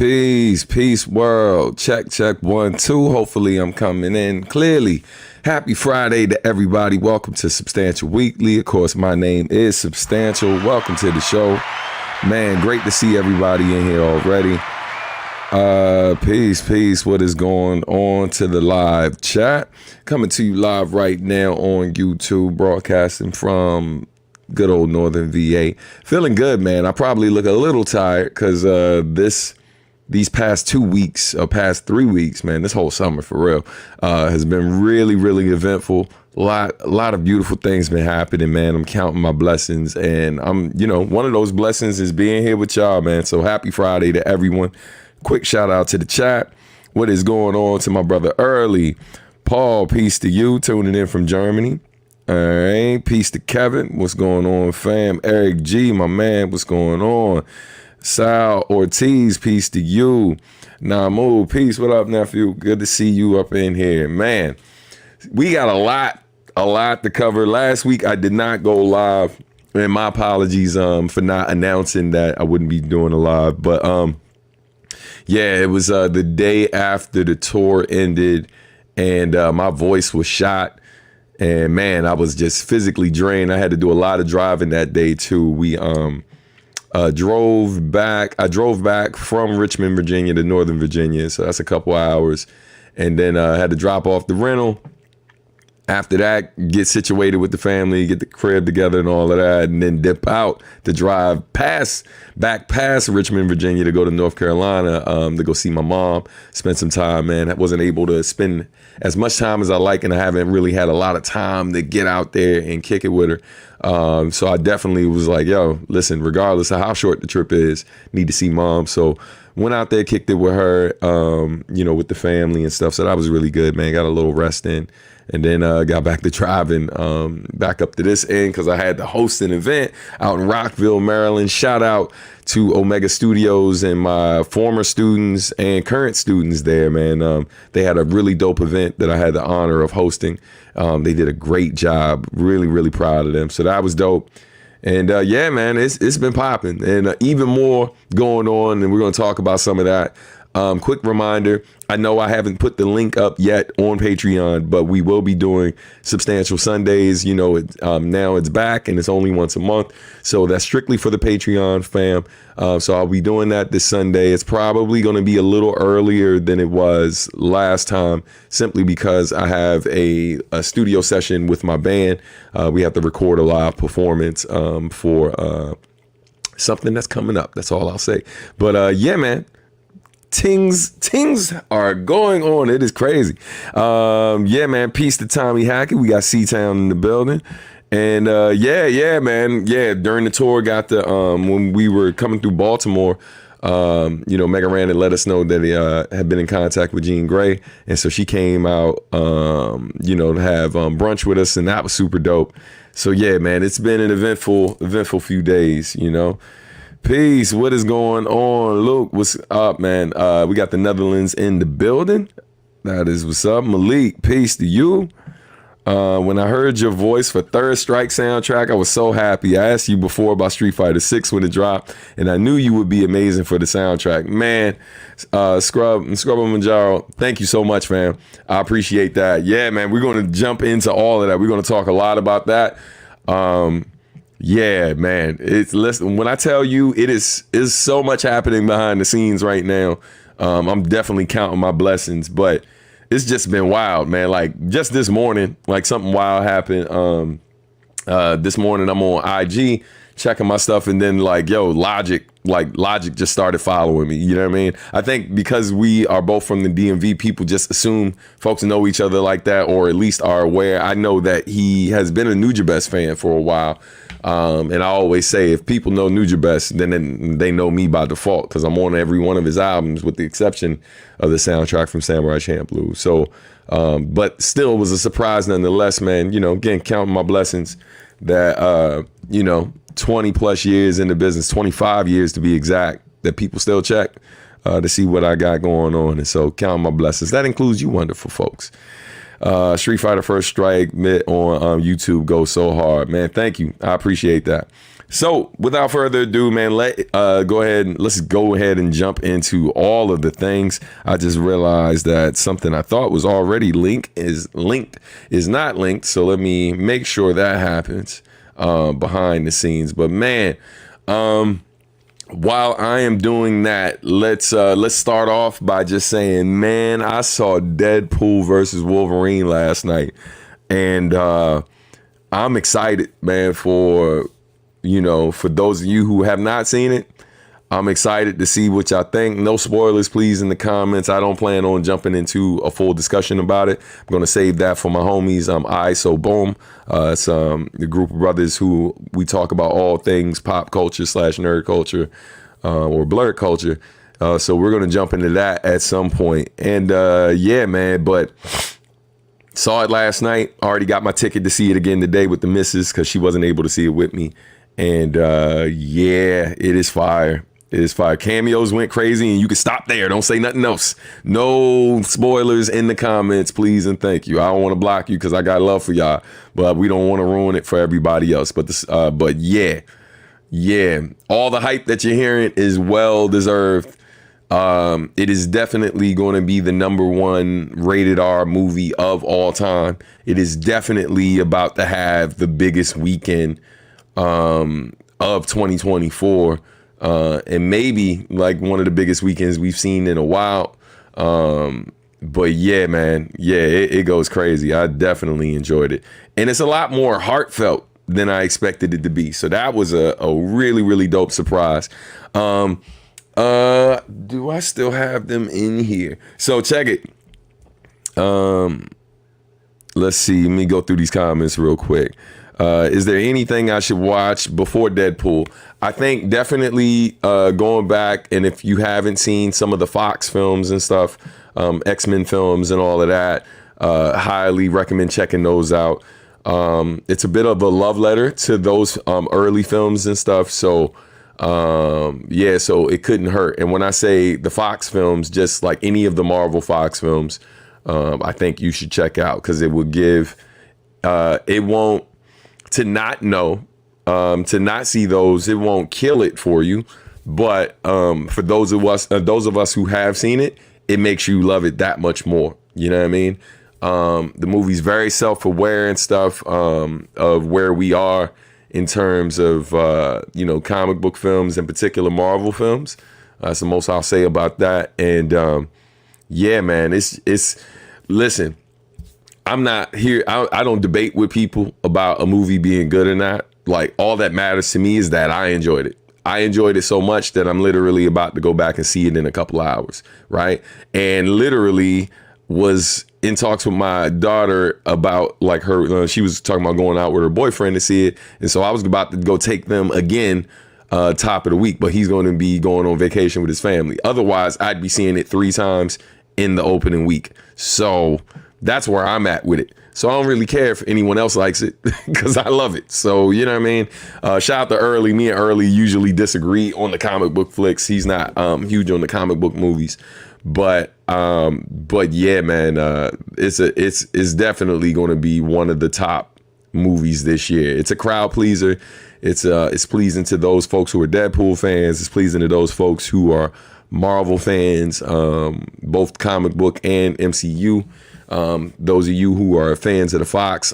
Peace, peace, world. Check, check, 1, 2. Hopefully I'm coming in clearly. Happy Friday to everybody. Welcome to Substantial Weekly. Of course, my name is Substantial. Welcome to the show. Man, great to see everybody in here already. Peace, peace. What is going on to the live chat? Coming to you live right now on YouTube, broadcasting from good old Northern VA. Feeling good, man. I probably look a little tired because these past 2 weeks, or past 3 weeks, man, this whole summer for real, has been really, really eventful. A lot of beautiful things been happening, man. I'm counting my blessings, and one of those blessings is being here with y'all, man. So happy Friday to everyone. Quick shout out to the chat. What is going on to my brother Early? Paul, peace to you, tuning in from Germany. All right, peace to Kevin. What's going on, fam? Eric G, my man, what's going on? Sal Ortiz, peace to you. Namu, peace. What up, nephew? Good to see you up in here. Man, we got a lot to cover. Last week, I did not go live, and my apologies for not announcing that I wouldn't be doing a live. But yeah, it was the day after the tour ended, and my voice was shot. And man, I was just physically drained. I had to do a lot of driving that day too. We drove back. I drove back from Richmond, Virginia to Northern Virginia. So that's a couple hours. And then I had to drop off the rental. After that, get situated with the family, get the crib together and all of that, and then dip out to drive back past Richmond, Virginia to go to North Carolina to go see my mom, spend some time, man. I wasn't able to spend as much time as I like, and I haven't really had a lot of time to get out there and kick it with her. So I definitely was like, yo, listen, regardless of how short the trip is, need to see mom. So went out there, kicked it with her, with the family and stuff. So that was really good, man. Got a little rest in. And then got back to driving back up to this end because I had to host an event out in Rockville, Maryland. Shout out to Omega Studios and my former students and current students there, man. They had a really dope event that I had the honor of hosting. They did a great job. Really, really proud of them. So that was dope. And yeah, man, it's been popping, and even more going on. And we're going to talk about some of that. Quick reminder, I know I haven't put the link up yet on Patreon, but we will be doing Substantial Sundays. Now it's back, and it's only once a month. So that's strictly for the Patreon fam. So I'll be doing that this Sunday. It's probably going to be a little earlier than it was last time, simply because I have a studio session with my band. We have to record a live performance for something that's coming up. That's all I'll say. But yeah, man. Tings are going on. It is crazy. Yeah, man. Peace to Tommy Hackett. We got C-Town in the building. And yeah, man. Yeah, during the tour, got the when we were coming through Baltimore, Mega Ran had let us know that he had been in contact with Jean Grey. And so she came out, to have brunch with us, and that was super dope. So yeah, man, it's been an eventful few days, Peace. What is going on? Luke, what's up, man? We got the Netherlands in the building. That is what's up. Malik, peace to you. When I heard your voice for Third Strike soundtrack, I was so happy. I asked you before about Street Fighter 6 when it dropped, and I knew you would be amazing for the soundtrack. Man, Scrub Manjaro, thank you so much, fam. I appreciate that. Yeah, man, we're going to jump into all of that. We're going to talk a lot about that. Yeah, man. Listen, when I tell you is so much happening behind the scenes right now. I'm definitely counting my blessings, but it's just been wild, man. Like just this morning, like something wild happened. This morning I'm on IG checking my stuff, and then Logic just started following me. You know what I mean? I think because we are both from the DMV, people just assume folks know each other like that, or at least are aware. I know that he has been a Nujabes fan for a while. And I always say, if people know Nujabes, then they know me by default, because I'm on every one of his albums, with the exception of the soundtrack from Samurai Champloo. So, but still, it was a surprise nonetheless, man. Again, counting my blessings that 20 plus years in the business, 25 years to be exact, that people still check to see what I got going on. And so, counting my blessings. That includes you wonderful folks. Street Fighter First Strike on YouTube goes so hard, man. Thank you. I appreciate that. So without further ado, man, let's go ahead and jump into all of the things. I just realized that something I thought was already linked is not linked. So let me make sure that happens behind the scenes. But man, while I am doing that, let's start off by just saying, man, I saw Deadpool versus Wolverine last night, and I'm excited, man, for those of you who have not seen it. I'm excited to see what y'all think. No spoilers, please, in the comments. I don't plan on jumping into a full discussion about it. I'm going to save that for my homies. So boom. It's the group of brothers who we talk about all things pop culture / nerd culture or blurred culture. So we're going to jump into that at some point. And yeah, man, but saw it last night. Already got my ticket to see it again today with the missus because she wasn't able to see it with me. And yeah, it is fire. It is fire. Cameos went crazy, and you can stop there. Don't say nothing else. No spoilers in the comments, please and thank you. I don't want to block you because I got love for y'all, but we don't want to ruin it for everybody else. But yeah, all the hype that you're hearing is well deserved. It is definitely going to be the #1 rated R movie of all time. It is definitely about to have the biggest weekend of 2024. And maybe like one of the biggest weekends we've seen in a while. But yeah, man, it goes crazy. I definitely enjoyed it. And it's a lot more heartfelt than I expected it to be. So that was a really, really dope surprise. Do I still have them in here? So check it. Let's see. Let me go through these comments real quick. Is there anything I should watch before Deadpool? I think definitely going back, and if you haven't seen some of the Fox films and stuff, X-Men films and all of that, highly recommend checking those out. It's a bit of a love letter to those early films and stuff. So yeah, so it couldn't hurt. And when I say the Fox films, just like any of the Marvel Fox films, I think you should check out because it will give, it won't, to not know, to not see those, it won't kill it for you. But for those of us who have seen it, it makes you love it that much more. You know what I mean? The movie's very self-aware and stuff of where we are in terms of comic book films, in particular Marvel films. That's the most I'll say about that. And yeah, man, it's listen. I'm not here. I don't debate with people about a movie being good or not. Like, all that matters to me is that I enjoyed it. I enjoyed it so much that I'm literally about to go back and see it in a couple of hours. Right. And literally was in talks with my daughter about like her. She was talking about going out with her boyfriend to see it. And so I was about to go take them again top of the week. But he's going to be going on vacation with his family. Otherwise, I'd be seeing it 3 times in the opening week. So that's where I'm at with it. So I don't really care if anyone else likes it because I love it. So, you know what I mean? Shout out to Early. Me and Early usually disagree on the comic book flicks. He's not huge on the comic book movies. But yeah, man, it's definitely going to be one of the top movies this year. It's a crowd pleaser. It's pleasing to those folks who are Deadpool fans. It's pleasing to those folks who are Marvel fans, both comic book and MCU. Those of you who are fans of the Fox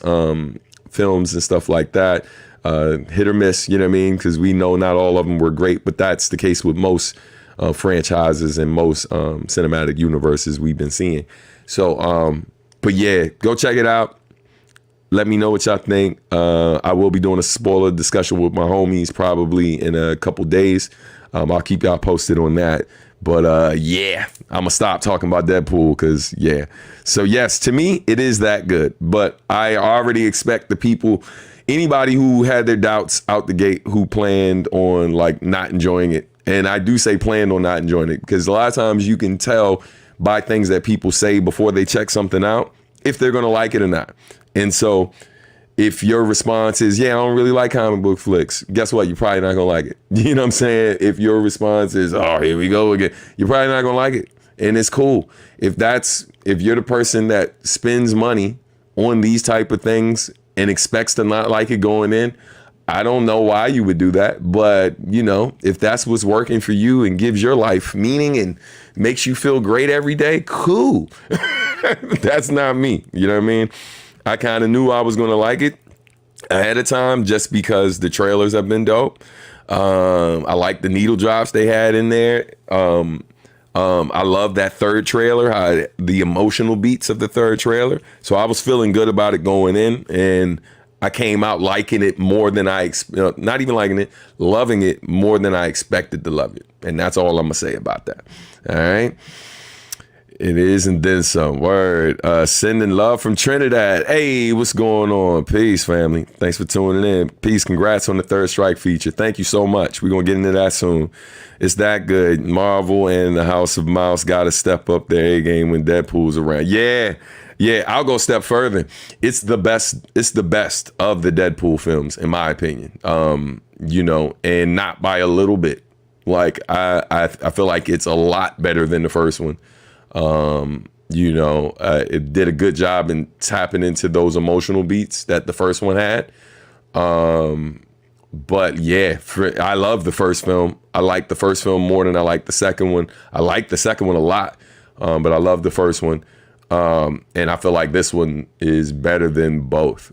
films and stuff like that, hit or miss, you know what I mean? Because we know not all of them were great, but that's the case with most franchises and most cinematic universes we've been seeing. So, but yeah, go check it out. Let me know what y'all think. I will be doing a spoiler discussion with my homies probably in a couple days. I'll keep y'all posted on that. But yeah, I'm gonna stop talking about Deadpool because yeah. So yes, to me, it is that good. But I already expect the people, anybody who had their doubts out the gate, who planned on like not enjoying it. And I do say planned on not enjoying it because a lot of times you can tell by things that people say before they check something out if they're gonna like it or not. And so if your response is, yeah, I don't really like comic book flicks, guess what? You're probably not gonna like it. You know what I'm saying? If your response is, oh, here we go again, you're probably not gonna like it. And it's cool. If you're the person that spends money on these type of things and expects to not like it going in, I don't know why you would do that, but you know, if that's what's working for you and gives your life meaning and makes you feel great every day, cool. That's not me. You know what I mean? I kind of knew I was going to like it ahead of time just because the trailers have been dope. I like the needle drops they had in there. I love that third trailer, the emotional beats of the third trailer. So I was feeling good about it going in, and I came out liking it more than not even liking it, loving it more than I expected to love it. And that's all I'm going to say about that. All right. It is, and then some. Word. Sending love from Trinidad. Hey, what's going on? Peace, family. Thanks for tuning in. Peace. Congrats on the Third Strike feature. Thank you so much. We're going to get into that soon. It's that good. Marvel and the House of Mouse got to step up their A game when Deadpool's around. Yeah, I'll go a step further. It's the best of the Deadpool films, in my opinion. You know, and not by a little bit. Like, I feel like it's a lot better than the first one. You know, it did a good job in tapping into those emotional beats that the first one had. But yeah, I love the first film. I like the first film more than I like the second one. I like the second one a lot, but I love the first one. And I feel like this one is better than both.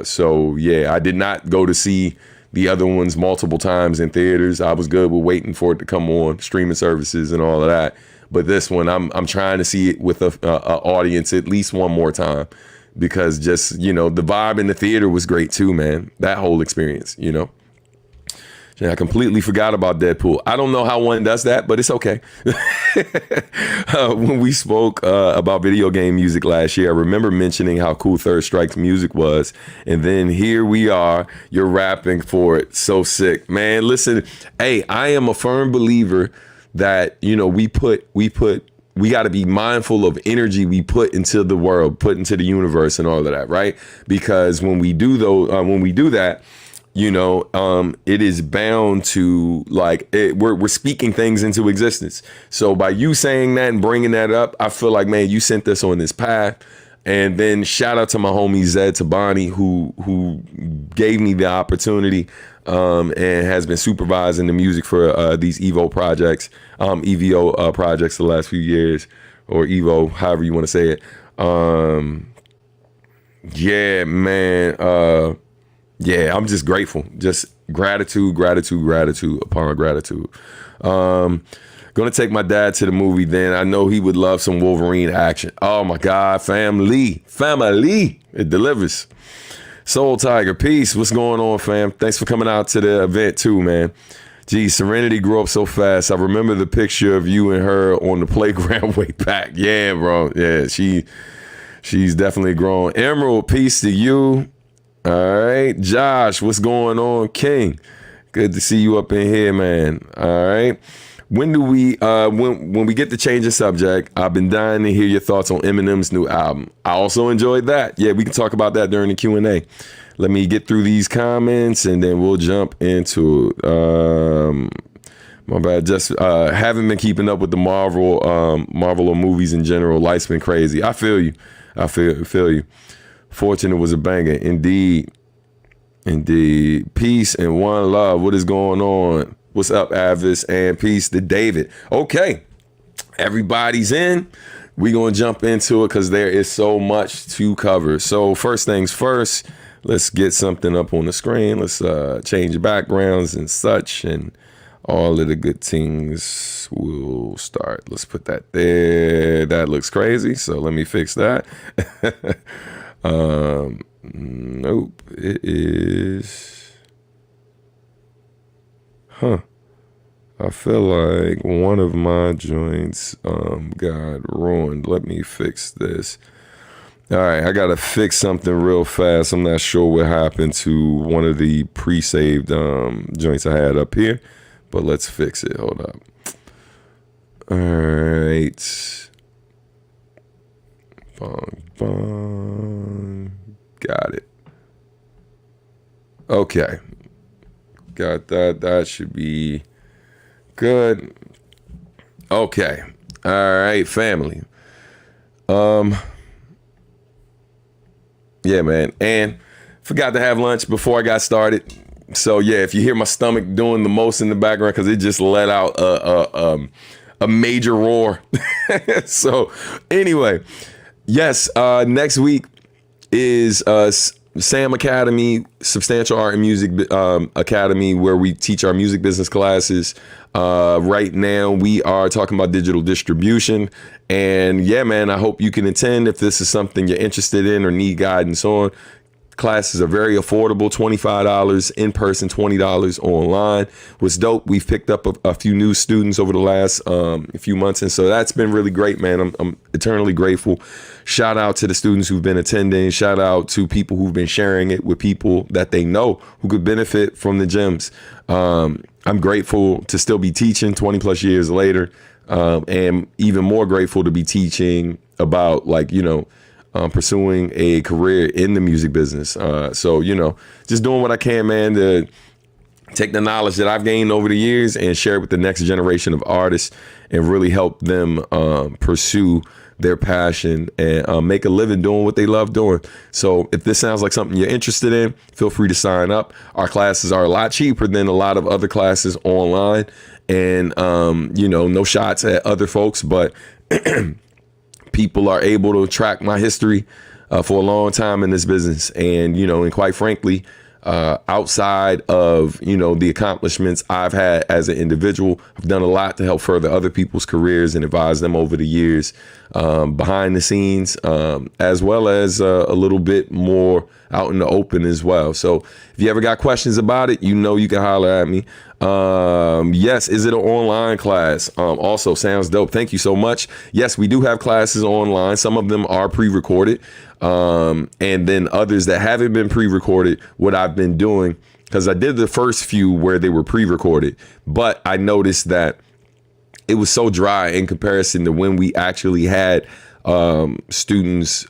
So yeah, I did not go to see the other ones multiple times in theaters. I was good with waiting for it to come on streaming services and all of that. But this one, I'm trying to see it with a audience at least one more time, because just, you know, the vibe in the theater was great too, man. That whole experience, you know. Yeah, I completely forgot about Deadpool. I don't know how one does that, but it's okay. When we spoke about video game music last year, I remember mentioning how cool Third Strike's music was. And then here we are, you're rapping for it. So sick. Man, listen, hey, I am a firm believer that, you know, we got to be mindful of energy we put into the world, put into the universe and all of that, right? Because when we do that, you know, it is bound to, like, we're speaking things into existence. So by you saying that and bringing that up, I feel like, man, you sent this on this path. And then shout out to my homie Zed Tabani, who gave me the opportunity and has been supervising the music for these EVO projects, EVO projects the last few years, or EVO, however you want to say it. Yeah, man. Yeah, I'm just grateful. Just gratitude upon gratitude. Gonna take my dad to the movie then. I know he would love some Wolverine action. Oh my God, family. It delivers. Soul Tiger, peace. What's going on, fam? Thanks for coming out to the event too, man. Gee, Serenity grew up so fast. I remember the picture of you and her on the playground way back. Yeah, bro. Yeah, she's definitely grown. Emerald, peace to you. All right, Josh, what's going on, King? Good to see you up in here, man. All right. When do we when we get to change the subject, I've been dying to hear your thoughts on Eminem's new album. I also enjoyed that. Yeah, we can talk about that during the Q&A. Let me get through these comments and then we'll jump into my bad. Just haven't been keeping up with the Marvel or movies in general. Life's been crazy. I feel you. I feel you. Fortunate was a banger. Indeed. Peace and one love. What is going on? What's up, Avis? And peace to David. Okay. Everybody's in. We're going to jump into it because there is so much to cover. So first things first, let's get something up on the screen. Let's change backgrounds and such, and all of the good things will start. Let's put that there. That looks crazy. So let me fix that. Nope. It is. I feel like one of my joints got ruined. Let me fix this. All right, I gotta fix something real fast. I'm not sure what happened to one of the pre-saved joints I had up here, but let's fix it. Hold up. All right. Bong. Got it. Okay. Got that. That should be good. Okay. All right, family. Yeah, man. And forgot to have lunch before I got started. So yeah, if you hear my stomach doing the most in the background, because it just let out a major roar. So anyway, yes, next week is Sam Academy, Substantial Art and Music Academy, where we teach our music business classes. Right now, we are talking about digital distribution. And yeah, man, I hope you can attend if this is something you're interested in or need guidance on. Classes are very affordable, $25 in person, $20 online. What's dope, we've picked up a few new students over the last few months, and so that's been really great, man. I'm eternally grateful. Shout out to the students who've been attending. Shout out to people who've been sharing it with people that they know who could benefit from the gems. I'm grateful to still be teaching 20 plus years later, and even more grateful to be teaching about, like, pursuing a career in the music business. So, just doing what I can, man, to take the knowledge that I've gained over the years and share it with the next generation of artists and really help them pursue their passion and make a living doing what they love doing. So if this sounds like something you're interested in, feel free to sign up. Our classes are a lot cheaper than a lot of other classes online, and no shots at other folks, but people are able to track my history for a long time in this business. And, and quite frankly, outside of, the accomplishments I've had as an individual, I've done a lot to help further other people's careers and advise them over the years, behind the scenes, as well as a little bit more out in the open as well. So if you ever got questions about it, you can holler at me. Yes, is it an online class? Also sounds dope. Thank you so much. Yes, we do have classes online. Some of them are pre-recorded. And then others that haven't been pre-recorded, what I've been doing, because I did the first few where they were pre-recorded, but I noticed that it was so dry in comparison to when we actually had students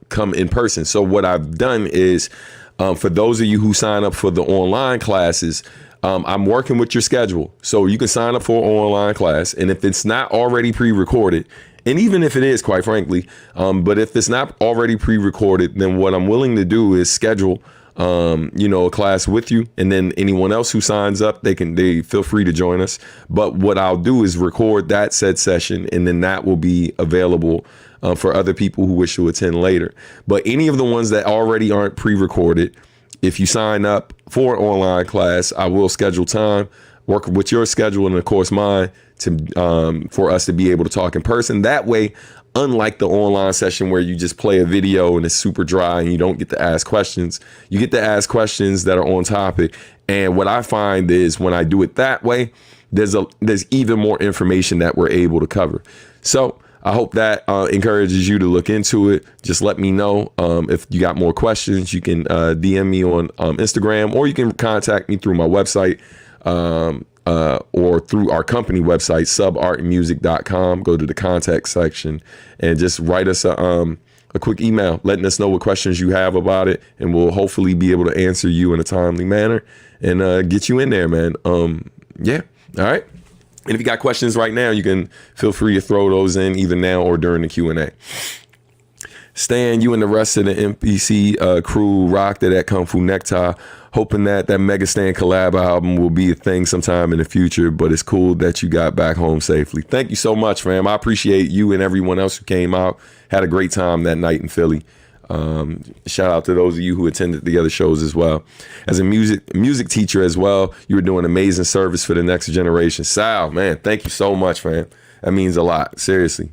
come in person. So what I've done is, for those of you who sign up for the online classes, I'm working with your schedule. So you can sign up for an online class, and if it's not already pre-recorded, and even if it is, quite frankly, but if it's not already pre-recorded, then what I'm willing to do is schedule, a class with you, and then anyone else who signs up, they feel free to join us. But what I'll do is record that said session, and then that will be available for other people who wish to attend later. But any of the ones that already aren't pre-recorded, if you sign up for an online class, I will schedule time, work with your schedule and of course mine, for us to be able to talk in person. That way, unlike the online session where you just play a video and it's super dry and you don't get to ask questions, you get to ask questions that are on topic. And what I find is when I do it that way, there's even more information that we're able to cover. So I hope that encourages you to look into it. Just let me know if you got more questions. You can DM me on Instagram, or you can contact me through my website, or through our company website, subartandmusic.com. Go to the contact section and just write us a quick email letting us know what questions you have about it, and we'll hopefully be able to answer you in a timely manner and get you in there, man. Yeah. All right. And if you got questions right now, you can feel free to throw those in either now or during the Q&A. Stan, you and the rest of the MPC crew rocked it at Kung Fu Necktie. Hoping that Mega Stan collab album will be a thing sometime in the future, but it's cool that you got back home safely. Thank you so much, fam. I appreciate you and everyone else who came out. Had a great time that night in Philly. Shout out to those of you who attended the other shows as well. As a music teacher as well, you were doing amazing service for the next generation. Sal, man, thank you so much, man. That means a lot, seriously.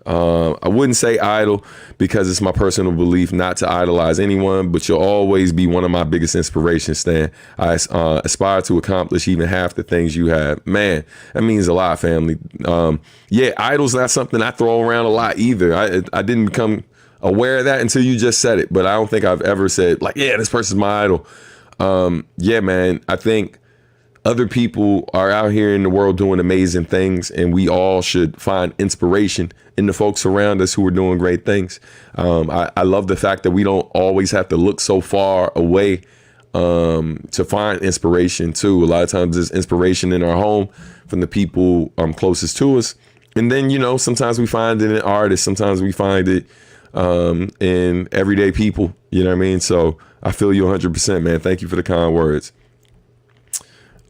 I wouldn't say idol because it's my personal belief not to idolize anyone, but you'll always be one of my biggest inspirations, Stan. I aspire to accomplish even half the things you have. Man, that means a lot, family. Yeah, idol's not something I throw around a lot either. I didn't become aware of that until you just said it, but I don't think I've ever said, like, yeah, this person's my idol. Yeah, man, I think other people are out here in the world doing amazing things, and we all should find inspiration in the folks around us who are doing great things. I love the fact that we don't always have to look so far away to find inspiration too. A lot of times there's inspiration in our home from the people closest to us. And then, sometimes we find it in artists. Sometimes we find it and everyday people. You know what I mean? So I feel you 100%, man. Thank you for the kind words.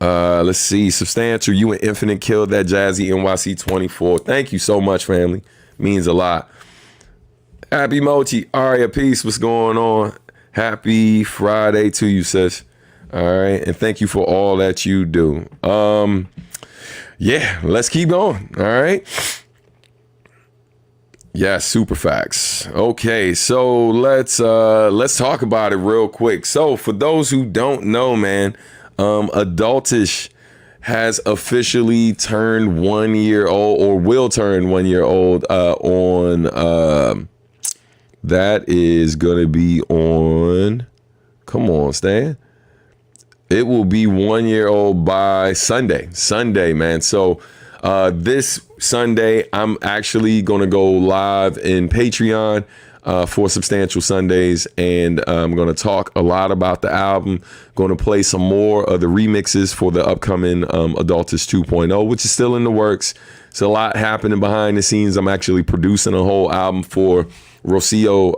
Let's see. Substantial, you and Infinite killed that Jazzy NYC 24. Thank you so much, family. Means a lot. Happy Mochi. Aria, peace. What's going on? Happy Friday to you, sis. All right. And thank you for all that you do. Yeah, let's keep going. All right. Yeah, super facts. Okay, so let's talk about it real quick. So for those who don't know, man, Adultish has officially turned 1 year old, or will turn 1 year old on that is gonna be on, come on, Stan. It will be 1 year old by Sunday, man. So this Sunday, I'm actually going to go live in Patreon for Substantial Sundays, and I'm going to talk a lot about the album. Going to play some more of the remixes for the upcoming Adultish 2.0, which is still in the works. It's a lot happening behind the scenes. I'm actually producing a whole album for Rocio,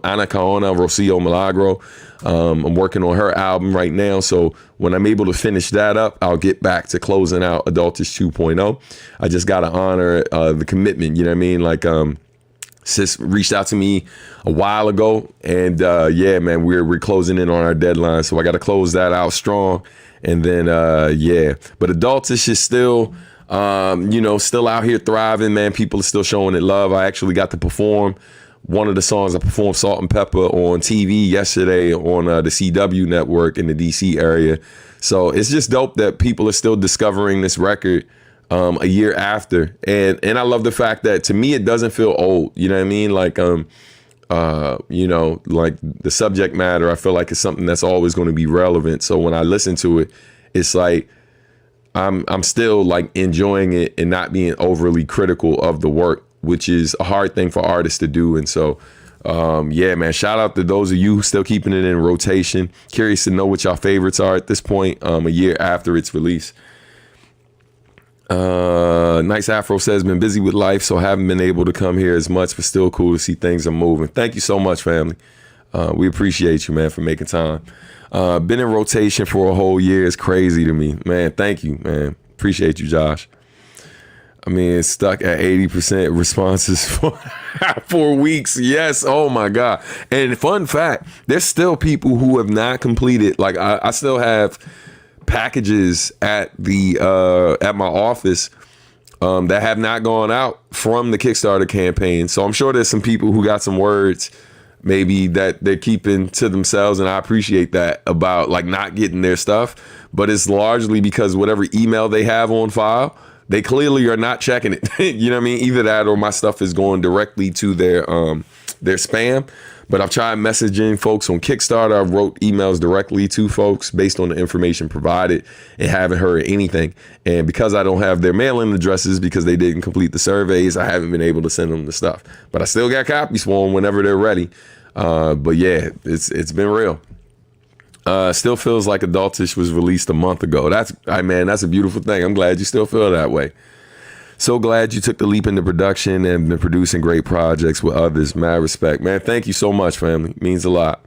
Ana Caona, Rocio Milagro. I'm working on her album right now. So when I'm able to finish that up, I'll get back to closing out Adultish 2.0. I just got to honor the commitment. You know what I mean? Like, sis reached out to me a while ago, and yeah, man, we're closing in on our deadline. So I got to close that out strong. And then, yeah, but Adultish is still, still out here thriving, man. People are still showing it love. I actually got to perform one of the songs. I performed Salt and Pepper on TV yesterday on the CW network in the DC area. So it's just dope that people are still discovering this record a year after. And I love the fact that, to me, it doesn't feel old. You know what I mean? Like, like the subject matter, I feel like it's something that's always going to be relevant. So when I listen to it, it's like I'm still like enjoying it and not being overly critical of the work, which is a hard thing for artists to do. And so, yeah, man, shout out to those of you still keeping it in rotation. Curious to know what y'all favorites are at this point, a year after its release. Nice Afro says, been busy with life, so haven't been able to come here as much, but still cool to see things are moving. Thank you so much, family. We appreciate you, man, for making time. Been in rotation for a whole year. It's crazy to me, man. Thank you, man. Appreciate you, Josh. I mean, it's stuck at 80% responses for 4 weeks. Yes. Oh my God. And fun fact, there's still people who have not completed. Like I still have packages at at my office that have not gone out from the Kickstarter campaign. So I'm sure there's some people who got some words maybe that they're keeping to themselves, and I appreciate that, about like not getting their stuff. But it's largely because whatever email they have on file, they clearly are not checking it. You know what I mean? Either that or my stuff is going directly to their spam. But I've tried messaging folks on Kickstarter. I wrote emails directly to folks based on the information provided and haven't heard anything. And because I don't have their mailing addresses because they didn't complete the surveys, I haven't been able to send them the stuff. But I still got copies for them whenever they're ready. But yeah, it's been real. Still feels like Adultish was released a month ago. That's a beautiful thing. I'm glad you still feel that way. So glad you took the leap into production and been producing great projects with others. Mad respect, man. Thank you so much, family. Means a lot.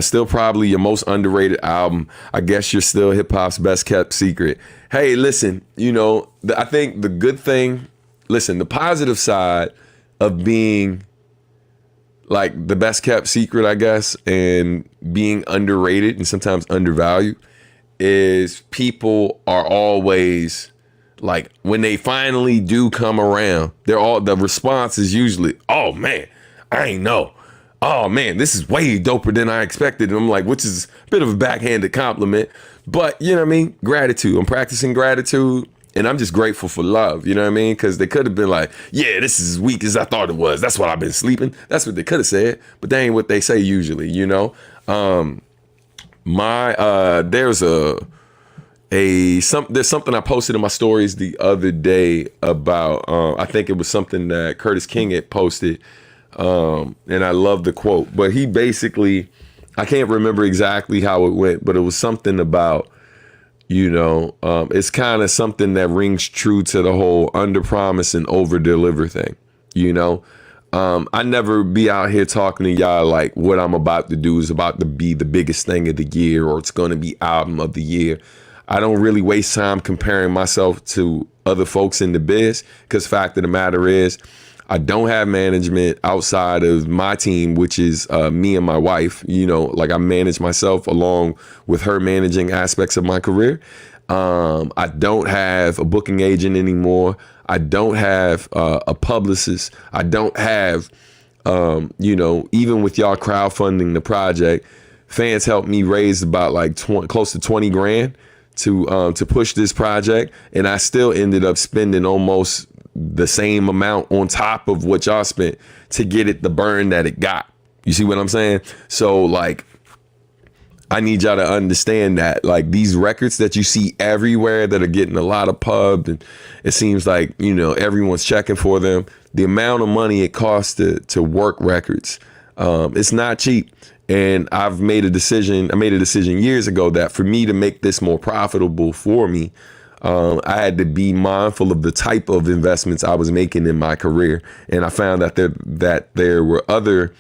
Still probably your most underrated album. I guess you're still hip hop's best kept secret. Hey, listen, I think the good thing, the positive side of being like the best kept secret, I guess, and being underrated and sometimes undervalued is people are always like, when they finally do come around, the response is usually, oh man, I ain't know. Oh man, this is way doper than I expected. And I'm like, which is a bit of a backhanded compliment, but you know what I mean? Gratitude. I'm practicing gratitude, and I'm just grateful for love. You know what I mean? Because they could have been like, yeah, this is as weak as I thought it was. That's why I've been sleeping. That's what they could have said, but that ain't what they say usually, There's something I posted in my stories the other day about, I think it was something that Curtis King had posted, and I love the quote, but he basically, I can't remember exactly how it went, but it was something about, it's kind of something that rings true to the whole under promise and over deliver thing, I never be out here talking to y'all like what I'm about to do is about to be the biggest thing of the year or it's going to be album of the year. I don't really waste time comparing myself to other folks in the biz because fact of the matter is I don't have management outside of my team, which is me and my wife. You know, like I manage myself along with her managing aspects of my career. I don't have a booking agent anymore. I don't have a publicist. I don't have, even with y'all crowdfunding the project, fans helped me raise about like close to 20 grand to push this project. And I still ended up spending almost the same amount on top of what y'all spent to get it the burn that it got. You see what I'm saying? So like, I need y'all to understand that like these records that you see everywhere that are getting a lot of pub and it seems like, everyone's checking for them. The amount of money it costs to work records, it's not cheap. And I've made a decision. I made a decision years ago that for me to make this more profitable for me, I had to be mindful of the type of investments I was making in my career. And I found that there were other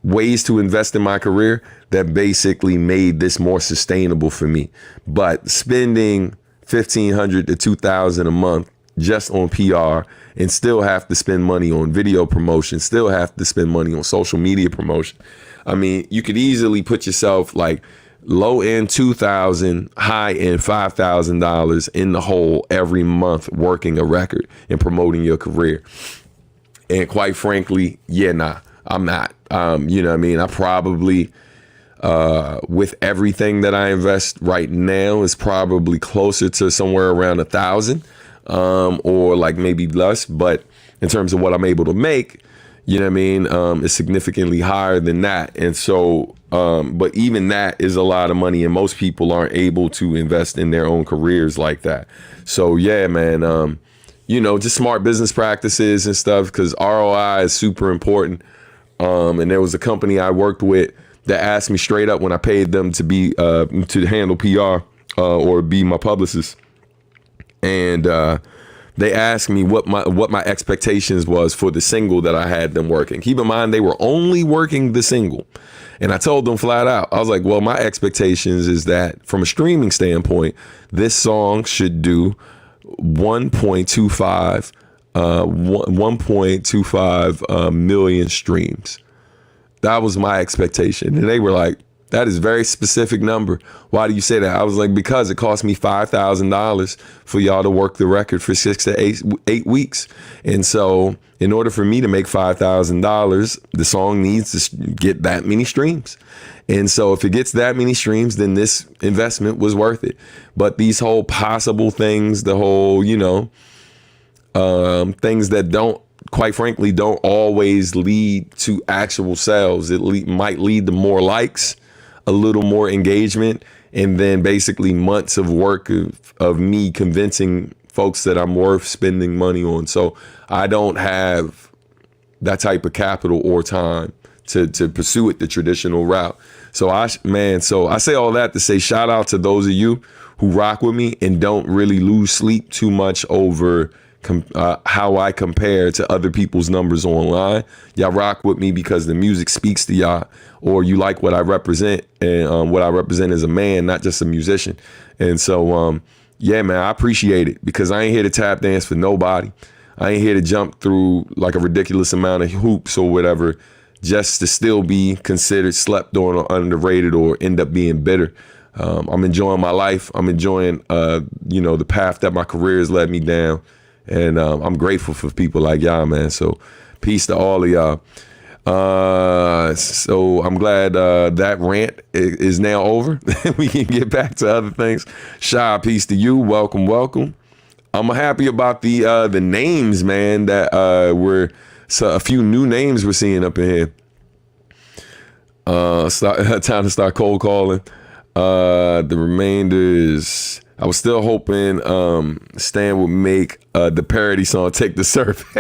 ways to invest in my career that basically made this more sustainable for me. But spending $1,500 to $2,000 a month just on PR and still have to spend money on video promotion, still have to spend money on social media promotion. I mean, you could easily put yourself like low end $2,000, high end $5,000 in the hole every month working a record and promoting your career. And quite frankly, I'm not. I probably, with everything that I invest right now is probably closer to somewhere around 1,000, or like maybe less. But in terms of what I'm able to make, it's significantly higher than that. And so, but even that is a lot of money and most people aren't able to invest in their own careers like that. So yeah, man, just smart business practices and stuff because ROI is super important. And there was a company I worked with that asked me straight up when I paid them to be to handle PR or be my publicist, and they asked me what my expectations was for the single that I had them working. Keep in mind they were only working the single, and I told them flat out, I was like, well, my expectations is that from a streaming standpoint, this song should do 1.25 million streams. That was my expectation. And they were like, that is a very specific number. Why do you say that? I was like, because it cost me $5,000 for y'all to work the record for 6 to 8 weeks. And so in order for me to make $5,000, the song needs to get that many streams. And so if it gets that many streams, then this investment was worth it. But these whole possible things, the whole, things that quite frankly, don't always lead to actual sales. It might lead to more likes, a little more engagement, and then basically months of work of me convincing folks that I'm worth spending money on. So I don't have that type of capital or time to pursue it the traditional route. So I say all that to say shout out to those of you who rock with me and don't really lose sleep too much over how I compare to other people's numbers online. Y'all rock with me because the music speaks to y'all, or you like what I represent, and what I represent as a man, not just a musician. And so, yeah, man, I appreciate it because I ain't here to tap dance for nobody. I ain't here to jump through like a ridiculous amount of hoops or whatever just to still be considered slept on or underrated or end up being bitter. I'm enjoying my life. I'm enjoying, the path that my career has led me down. And I'm grateful for people like y'all, man. So peace to all of y'all. So I'm glad that rant is now over. We can get back to other things. Shy, peace to you. Welcome, welcome. I'm happy about the names, man, that a few new names we're seeing up in here. Time to start cold calling. The remainder is, I was still hoping Stan would make the parody song "Take the Surf."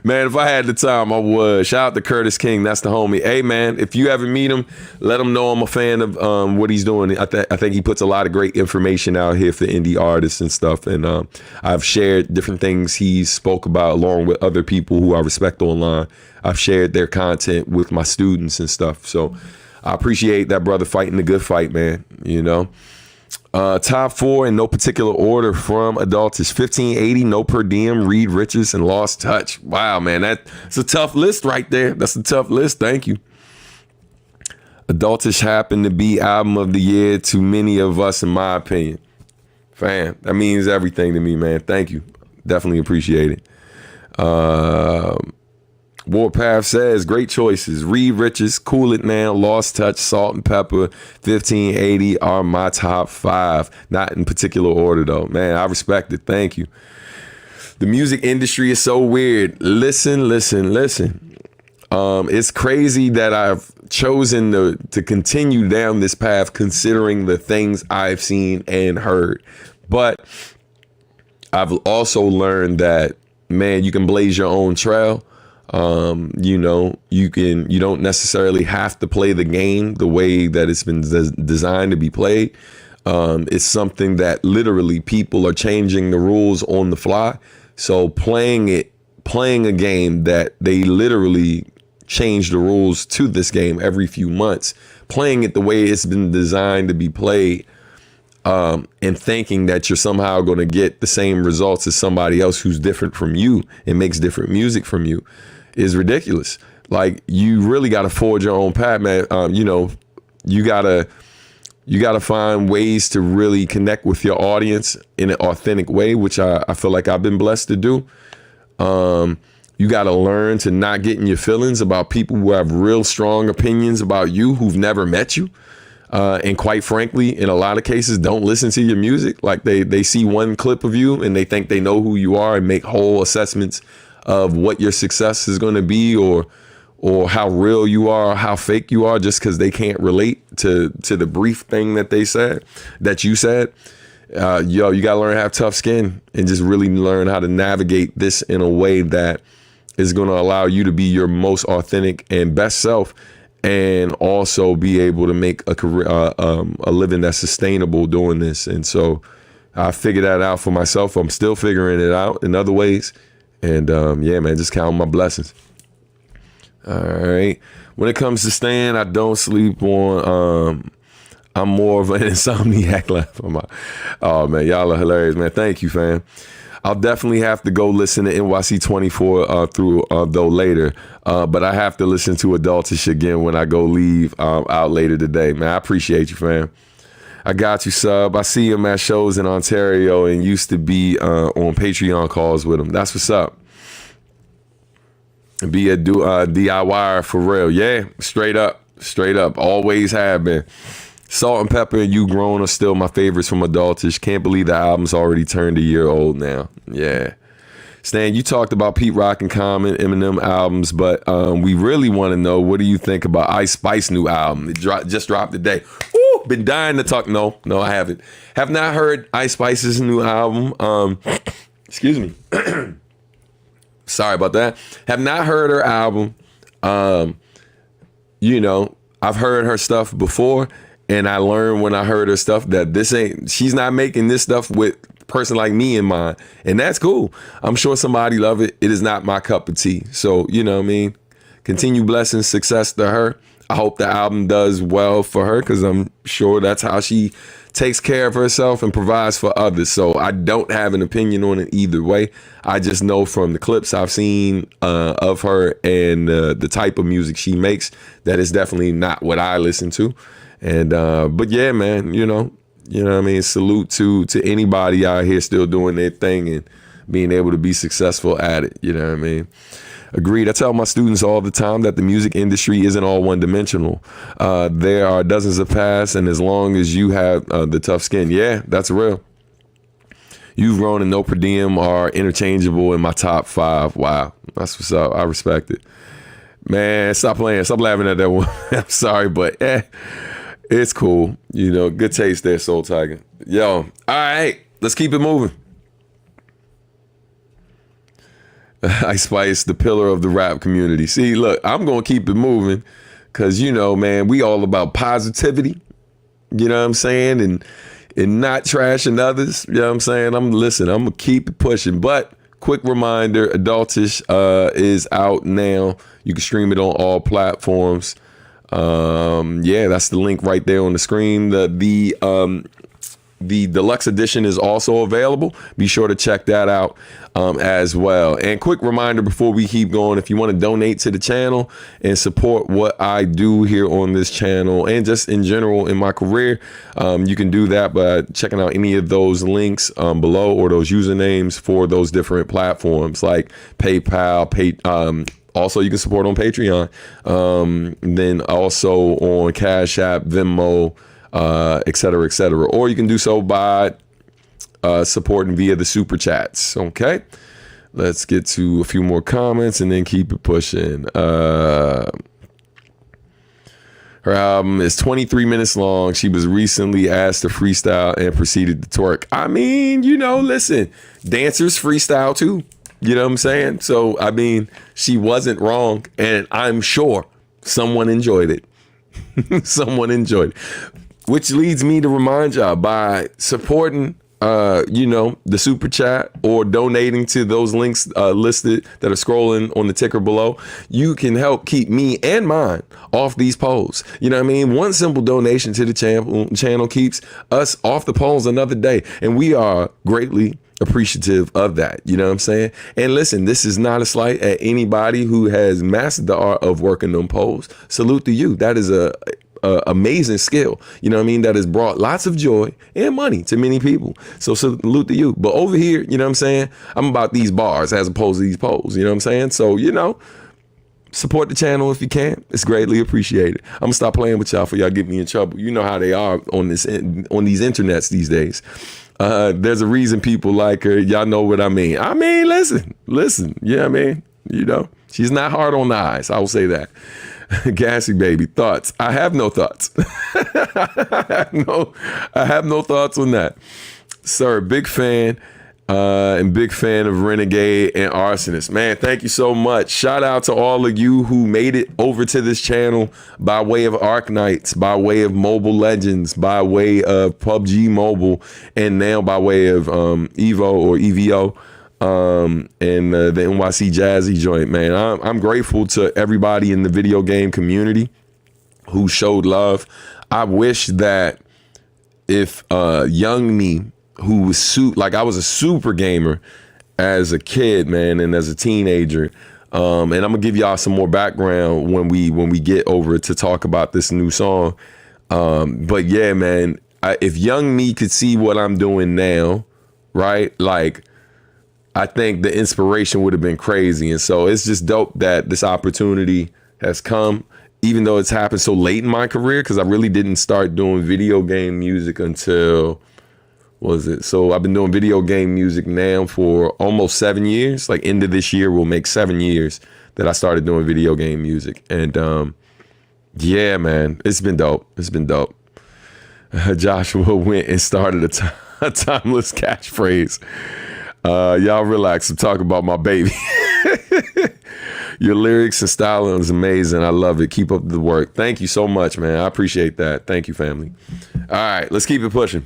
Man, if I had the time, I would. Shout out to Curtis King, that's the homie. Hey man, if you ever meet him, let him know I'm a fan of what he's doing. I think he puts a lot of great information out here for indie artists and stuff. And I've shared different things he spoke about along with other people who I respect online. I've shared their content with my students and stuff. So I appreciate that brother fighting the good fight, man. You know. Top 4 in no particular order from Adultish: 1580, No Per Diem, Reed Richards, and Lost Touch. Wow, man, that's a tough list right there. That's a tough list. Thank you. Adultish happened to be album of the year to many of us, in my opinion. Fam, that means everything to me, man. Thank you. Definitely appreciate it. Warpath says, great choices. Reed Richards, Cool It Now, Lost Touch, Salt and Pepper, 1580 are my top 5. Not in particular order, though. Man, I respect it. Thank you. The music industry is so weird. Listen. It's crazy that I've chosen to continue down this path considering the things I've seen and heard. But I've also learned that, man, you can blaze your own trail. You know, you don't necessarily have to play the game the way that it's been designed to be played. It's something that literally people are changing the rules on the fly. So playing a game that they literally change the rules to this game every few months, playing it the way it's been designed to be played, and thinking that you're somehow going to get the same results as somebody else who's different from you and makes different music from you is ridiculous. Like, you really got to forge your own path, man. You know, you gotta find ways to really connect with your audience in an authentic way, which I feel like I've been blessed to do. You got to learn to not get in your feelings about people who have real strong opinions about you, who've never met you. And quite frankly, in a lot of cases, don't listen to your music. Like, they see one clip of you and they think they know who you are and make whole assessments of what your success is going to be, or how real you are, or how fake you are, just because they can't relate to the brief thing that you said. You got to learn to have tough skin and just really learn how to navigate this in a way that is going to allow you to be your most authentic and best self, and also be able to make a career, a living that's sustainable doing this. And so I figured that out for myself. I'm still figuring it out in other ways. And yeah, man, just count my blessings. All right. When it comes to Stan, I don't sleep on. I'm more of an insomniac. Oh man, y'all are hilarious, man. Thank you, fam. I'll definitely have to go listen to NYC 24 through though later. But I have to listen to Adultish again when I go leave out later today, man. I appreciate you, fam. I got you, sub. I see him at shows in Ontario and used to be on Patreon calls with him. That's what's up. Be a DIYer for real. Yeah, straight up. Always have been. Salt and Pepper and You Grown are still my favorites from Adultish. Can't believe the album's already turned a year old now. Yeah. Stan, you talked about Pete Rock and Common, Eminem albums, but we really want to know, what do you think about Ice Spice new album? It just dropped today. Ooh, been dying to talk. No, I haven't. Have not heard Ice Spice's new album. Excuse me. Sorry about that. Have not heard her album. You know, I've heard her stuff before, and I learned when I heard her stuff that she's not making this stuff with a person like me in mind. And that's cool. I'm sure somebody love it. It is not my cup of tea. So, you know what I mean? Continue blessings, success to her. I hope the album does well for her, because I'm sure that's how she takes care of herself and provides for others. So I don't have an opinion on it either way. I just know from the clips I've seen of her and the type of music she makes that it's definitely not what I listen to. And but yeah, man, you know what I mean? Salute to anybody out here still doing their thing and being able to be successful at it. You know what I mean? Agreed. I tell my students all the time that the music industry isn't all one-dimensional. There are dozens of paths, and as long as you have the tough skin, yeah, that's real. You've Grown and No Per Diem are interchangeable in my top 5. Wow, that's what's up. I respect it. Man, stop playing. Stop laughing at that one. I'm sorry, but It's cool. You know, good taste there, Soul Tiger. Yo, all right, let's keep it moving. Ice Spice, the pillar of the rap community. See, look, I'm going to keep it moving because, you know, man, we all about positivity. You know what I'm saying? And not trashing others. You know what I'm saying? I'm going to keep it pushing. But quick reminder, Adultish is out now. You can stream it on all platforms. Yeah, that's the link right there on the screen. The deluxe edition is also available. Be sure to check that out as well. And quick reminder before we keep going, if you want to donate to the channel and support what I do here on this channel and just in general in my career, you can do that by checking out any of those links below or those usernames for those different platforms like PayPal, also, you can support on Patreon. Then also on Cash App, Venmo, et cetera, et cetera. Or you can do so by supporting via the super chats. Okay, let's get to a few more comments and then keep it pushing. Her album is 23 minutes long. She was recently asked to freestyle and proceeded to twerk. I mean, you know, listen, dancers freestyle too. You know what I'm saying? So, I mean, she wasn't wrong, and I'm sure someone enjoyed it. Someone enjoyed it. Which leads me to remind y'all, by supporting, you know, the super chat or donating to those links listed that are scrolling on the ticker below, you can help keep me and mine off these polls. You know what I mean? One simple donation to the channel keeps us off the polls another day, and we are greatly appreciative of that. You know what I'm saying? And listen, this is not a slight at anybody who has mastered the art of working them polls. Salute to you. That is a amazing skill, you know what I mean, that has brought lots of joy and money to many people. So salute to you. But over here, you know what I'm saying, I'm about these bars as opposed to these polls. You know what I'm saying? So, you know, support the channel if you can. It's greatly appreciated. I'm gonna stop playing with y'all for y'all get me in trouble. You know how they are on these internets these days. There's a reason people like her. Y'all know what I mean. I mean, listen. Yeah, I mean, you know, she's not hard on the eyes. I will say that. Gassy baby, thoughts? I have no thoughts. I have no thoughts on that, sir. Big fan, and big fan of Renegade and Arsonist. Man, thank you so much. Shout out to all of you who made it over to this channel by way of Arknights, by way of Mobile Legends, by way of PUBG Mobile, and now by way of EVO or EVO. And the NYC Jazzy joint, man. I'm grateful to everybody in the video game community who showed love. I wish that if young me, who was I was a super gamer as a kid, man, and as a teenager. And I'm gonna give y'all some more background when we get over to talk about this new song. But yeah, man, if young me could see what I'm doing now, right? Like, I think the inspiration would have been crazy. And so it's just dope that this opportunity has come, even though it's happened so late in my career, because I really didn't start doing video game music until, so I've been doing video game music now for almost 7 years. Like, end of this year will make 7 years that I started doing video game music. And yeah, man, it's been dope. It's been dope. Joshua went and started a timeless catchphrase. Y'all relax. I'm talking about my baby. Your lyrics and styling is amazing. I love it. Keep up the work. Thank you so much, man. I appreciate that. Thank you, family. All right, let's keep it pushing.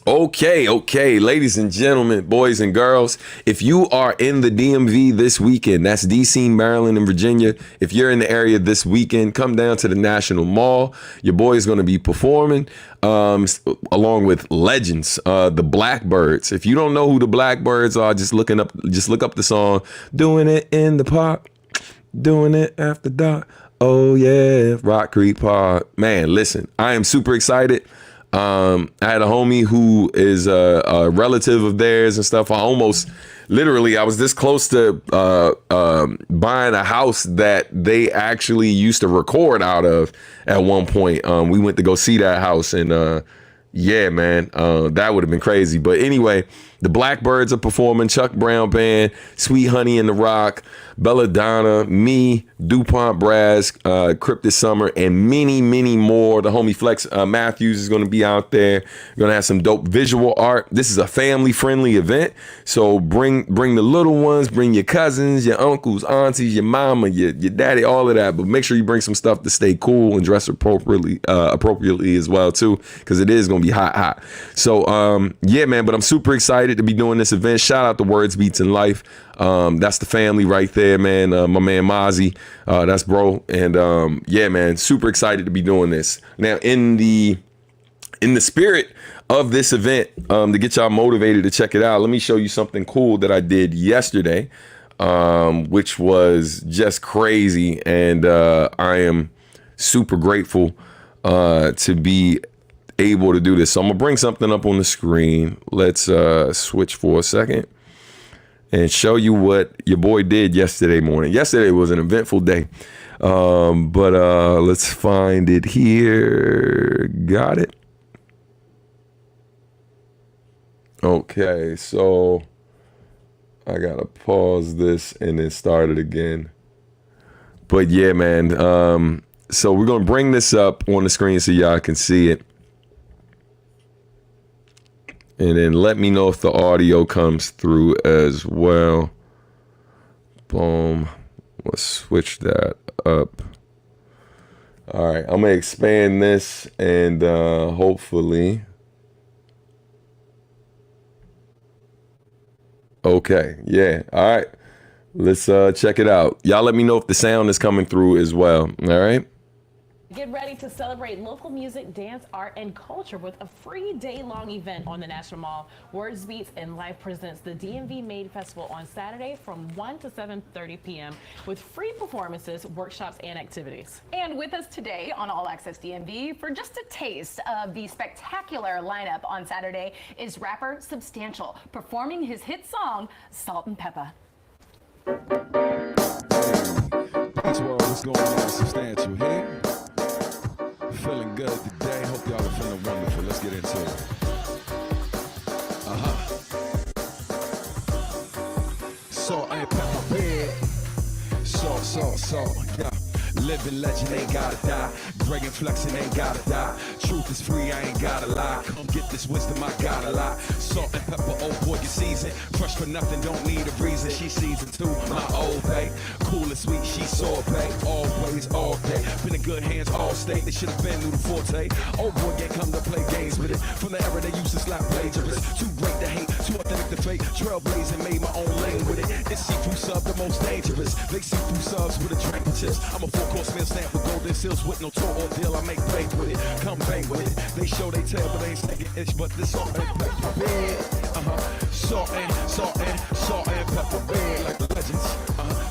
Okay, ladies and gentlemen, boys and girls, if you are in the DMV this weekend, that's DC, Maryland, and Virginia. If you're in the area this weekend, come down to the National Mall. Your boy is going to be performing along with legends, the Blackbirds. If you don't know who the Blackbirds are, just look up the song "Doing It in the Park, Doing It After Dark." Oh yeah, Rock Creek Park. Man, listen, I am super excited. I had a homie who is a relative of theirs and stuff. I was this close to buying a house that they actually used to record out of at one point. We went to go see that house, and yeah, man, that would have been crazy. But anyway, The Blackbirds are performing, Chuck Brown Band, Sweet Honey and the Rock, Belladonna, me, DuPont Brass, Crypt this summer, and many, many more. The homie Flex Matthews is going to be out there. We're going to have some dope visual art. This is a family-friendly event, so bring the little ones, bring your cousins, your uncles, aunties, your mama, your daddy, all of that. But make sure you bring some stuff to stay cool and dress appropriately as well too, because it is going to be hot. So yeah, man. But I'm super excited to be doing this event. Shout out to Words, Beats, and Life. That's the family right there, man. My man Mozzie, that's bro. And yeah, man, super excited to be doing this. Now, in the spirit of this event, to get y'all motivated to check it out, let me show you something cool that I did yesterday, which was just crazy. And I am super grateful to be able to do this. So I'm gonna bring something up on the screen. Let's switch for a second and show you what your boy did yesterday morning. Yesterday was an eventful day. But let's find it here. Got it. Okay, so I gotta pause this and then start it again. But yeah, man. So we're gonna bring this up on the screen so y'all can see it. And then let me know if the audio comes through as well. Boom. Let's switch that up. All right, I'm gonna expand this and hopefully. Okay, yeah, all right. Let's check it out. Y'all let me know if the sound is coming through as well, all right? Get ready to celebrate local music, dance, art, and culture with a free day-long event on the National Mall. Words, Beats, and Life presents the DMVMade Festival on Saturday from 1 to 7:30 p.m. with free performances, workshops, and activities. And with us today on All Access DMV for just a taste of the spectacular lineup on Saturday is rapper Substantial, performing his hit song, Salt and Pepper. That's what's going on, Substantial here. Feeling good today. Hope y'all are feeling wonderful. Let's get into it. Salt and pepper bed. Salt. Yeah. Living legend ain't gotta die. Bragging flexing ain't gotta die. Truth is free, I ain't gotta lie. Come get this wisdom, I gotta lie. Salt and pepper, old boy, you season. Fresh for nothing, don't need a reason. She season too, my old bae. Cool and sweet, she sorbet. Always, all day. Been in good hands, all state. They should have been new to forte. Old boy can't come to play games with it. From the era they used to slap plagiarists. Too great to hate, too authentic to fake. Trailblazing, made my own lane with it. It's see-through sub, the most dangerous. They see-through subs with a drink and chips. I'm a full-course meal stamp with golden seals with no tour or deal. I make bank with it, come bang with it. They show they tell, but they ain't sticking itch. But this salt and pepper bed, salt and pepper bed, like the legends.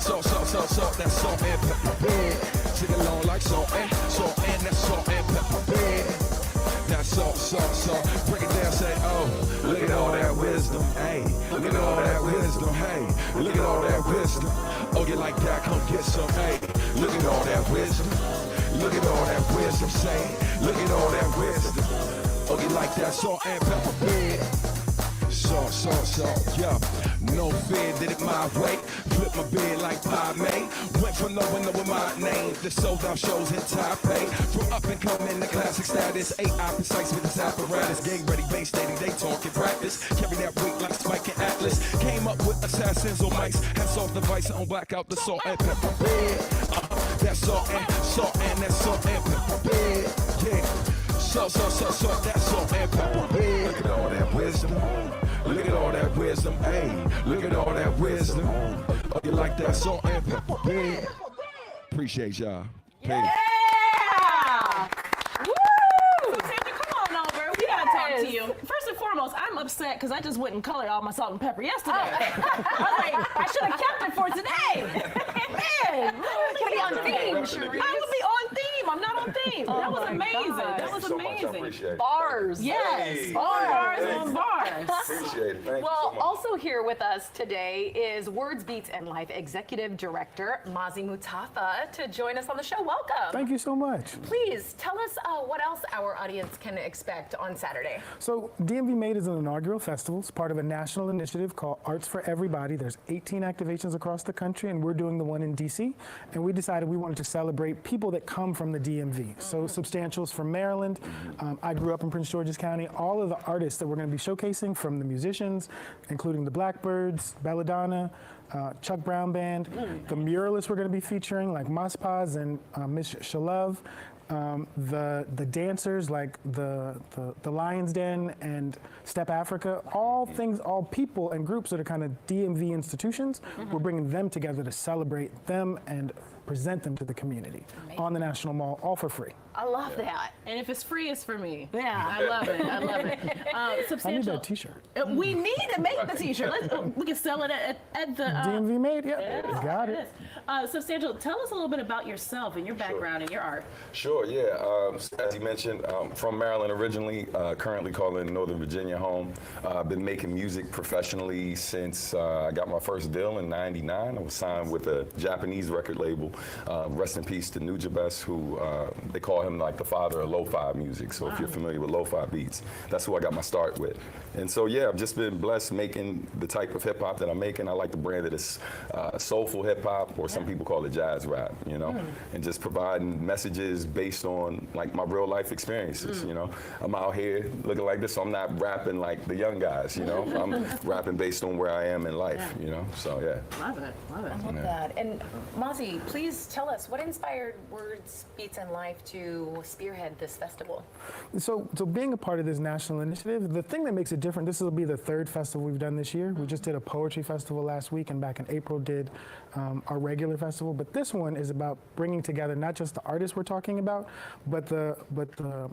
Salt, that's salt and pepper bed. Sing along like salt and that's salt and pepper bed. That's salt. Break it down, say, oh, look at all that wisdom, hey. Look at all that wisdom, hey. Look at all that wisdom. Oh, you like that? Come get some, hey. Look at all that wisdom. Look at all that wisdom, say. Look at all that wisdom. Oh, you like that? Salt and pepper bed. Salt, yeah. No fear, did it my way. Flip my beard like pie May. Went from no one with my name. The sold out shows in Taipei. From up and coming, the classic status. 8 precise with this apparatus. Gang ready, base stating they talking practice. Carry that weight like Spike and Atlas. Came up with assassins on mics. Had soft device on blackout the salt and pepper bed. That's salt and that's salt and pepper bed. Yeah. Salt, that's salt and pepper bed. Look at all that wisdom. Look at all that wisdom, hey. Look at all that wisdom. Oh, you like that salt and pepper bed? Appreciate y'all. Yeah! Woo! So, Tammy, come on over. We gotta talk to you. First and foremost, I'm upset because I just went and colored all my salt and pepper yesterday. I was like, I should have kept it for today. Man, You'll be on theme, Cherie. I would be on theme. I'm not on theme. Oh that was my amazing. God. That was amazing. Bars. Yes. Bars on bars. course. Appreciate it. Thank you Well, so much. also here with us today is Words, Beats, and Life Executive Director Mazi Mustafa to join us on the show. Welcome. Thank you so much. Please tell us what else our audience can expect on Saturday. So DMVMade is an inaugural festival. It's part of a national initiative called Arts for Everybody. There's 18 activations across the country, and we're doing the one in DC. And we decided we wanted to celebrate people that come from the DMV. So Substantial's from Maryland. I grew up in Prince George's County. All of the artists that we're going to be showcasing, from the musicians, including the Blackbirds, Belladonna, Chuck Brown Band, the muralists we're going to be featuring, like Maspaz and Miss Shalove, the dancers like the Lion's Den and Step Africa, all things, all people and groups that are kind of DMV institutions. We're bringing them together to celebrate them and present them to the community on the National Mall, all for free. I love that. And if it's free, it's for me. Yeah. I love it. I love it. I need Substantial. that T-shirt. We need to make the T-shirt. We can sell it at the. DMVMade, yeah, got it. Substantial. Tell us a little bit about yourself and your background and your art. Sure, yeah. As you mentioned, from Maryland originally, currently calling Northern Virginia home. I've been making music professionally since I got my first deal in '99. I was signed with a Japanese record label. Rest in peace to Nujabes, who they call him like the father of lo-fi music. So if you're familiar with lo-fi beats, that's who I got my start with. And so yeah, I've just been blessed making the type of hip hop that I'm making. I like to brand it as soulful hip hop, or some people call it jazz rap, you know, and just providing messages based on like my real life experiences, you know. I'm out here looking like this, so I'm not rapping like the young guys, you know. I'm rapping based on where I am in life, you know, so yeah. Love it. Love it. I love that. And Mazi, please tell us what inspired Words, Beats, and Life to spearhead this festival. So being a part of this national initiative, the thing that makes it different, this will be the third festival we've done this year. We just did a poetry festival last week, and back in April did our regular festival. But this one is about bringing together not just the artists we're talking about, but the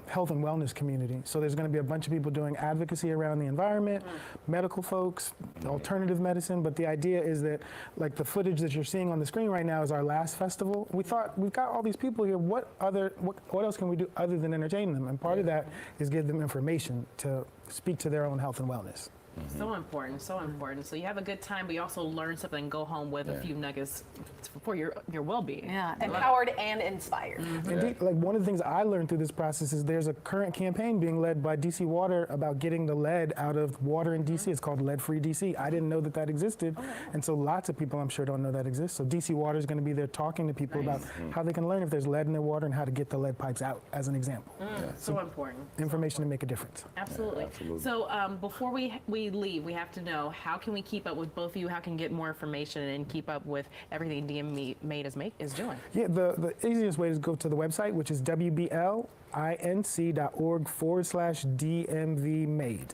health and wellness community. So there's going to be a bunch of people doing advocacy around the environment, medical folks, alternative medicine. But the idea is that, like the footage that you're seeing on the screen right now is our last festival. We thought, we've got all these people here, what else can we do other than entertain them? And part of that is give them information to speak to their own health and wellness. So important, so important. So you have a good time, but you also learn something and go home with a few nuggets for your well-being. Yeah, empowered and inspired. Indeed, like one of the things I learned through this process is there's a current campaign being led by DC Water about getting the lead out of water in DC. It's called Lead Free DC. I didn't know that that existed, and so lots of people I'm sure don't know that exists. So DC Water is going to be there talking to people about how they can learn if there's lead in their water and how to get the lead pipes out, as an example. So important. Information to make a difference. Absolutely. So before we leave, we have to know, how can we keep up with both of you? How can we get more information and keep up with everything DMVMade is doing? Yeah, the easiest way is go to the website, which is wblinc.org/DMVMade.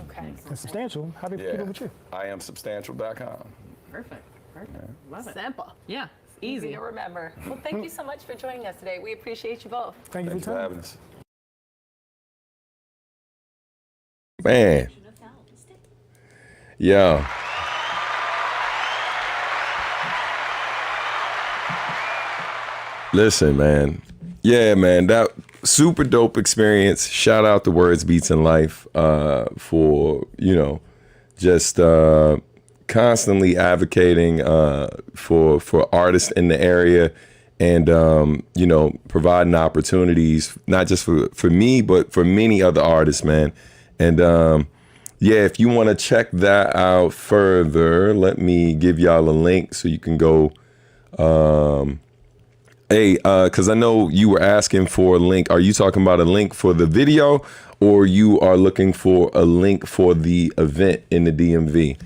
Okay. And Substantial, how do people keep up with you? I am substantial.com. Perfect. Love it. Simple. Yeah. Easy Easy. to remember. Well, thank you so much for joining us today. We appreciate you both. Thank you Thanks for for your time. having us. Man. Yeah. Listen, man. Yeah, man, that super dope experience. Shout out to Words, Beats, and Life for, you know, just constantly advocating for artists in the area, and, you know, providing opportunities, not just for me, but for many other artists, man. And yeah, if you want to check that out further, let me give y'all a link so you can go. Because I know you were asking for a link. Are you talking about a link for the video, or you are looking for a link for the event in the DMV?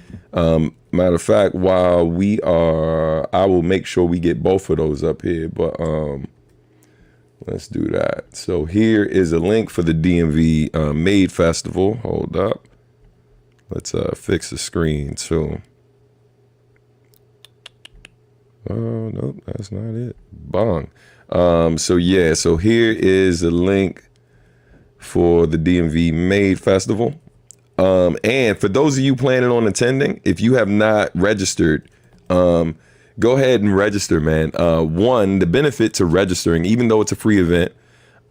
Matter of fact, while we are, I will make sure we get both of those up here, but let's do that. So here is a link for the DMV Made Festival. Hold up. Let's fix the screen too. Oh, nope, that's not it. Bong. So yeah, so here is a link for the DMVMade Festival. And for those of you planning on attending, if you have not registered, go ahead and register, man. One, the benefit to registering, even though it's a free event,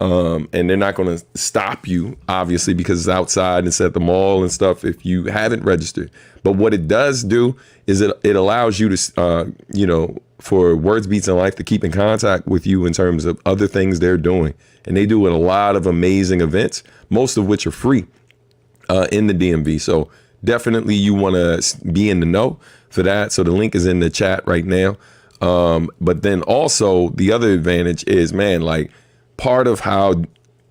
And they're not going to stop you, obviously, because it's outside, it's at the mall and stuff if you haven't registered. But what it does do is it allows you to, for Words, Beats, and Life to keep in contact with you in terms of other things they're doing. And they do a lot of amazing events, most of which are free in the DMV. So definitely you want to be in the know for that. So the link is in the chat right now. But then also the other advantage is, man, like, part of how,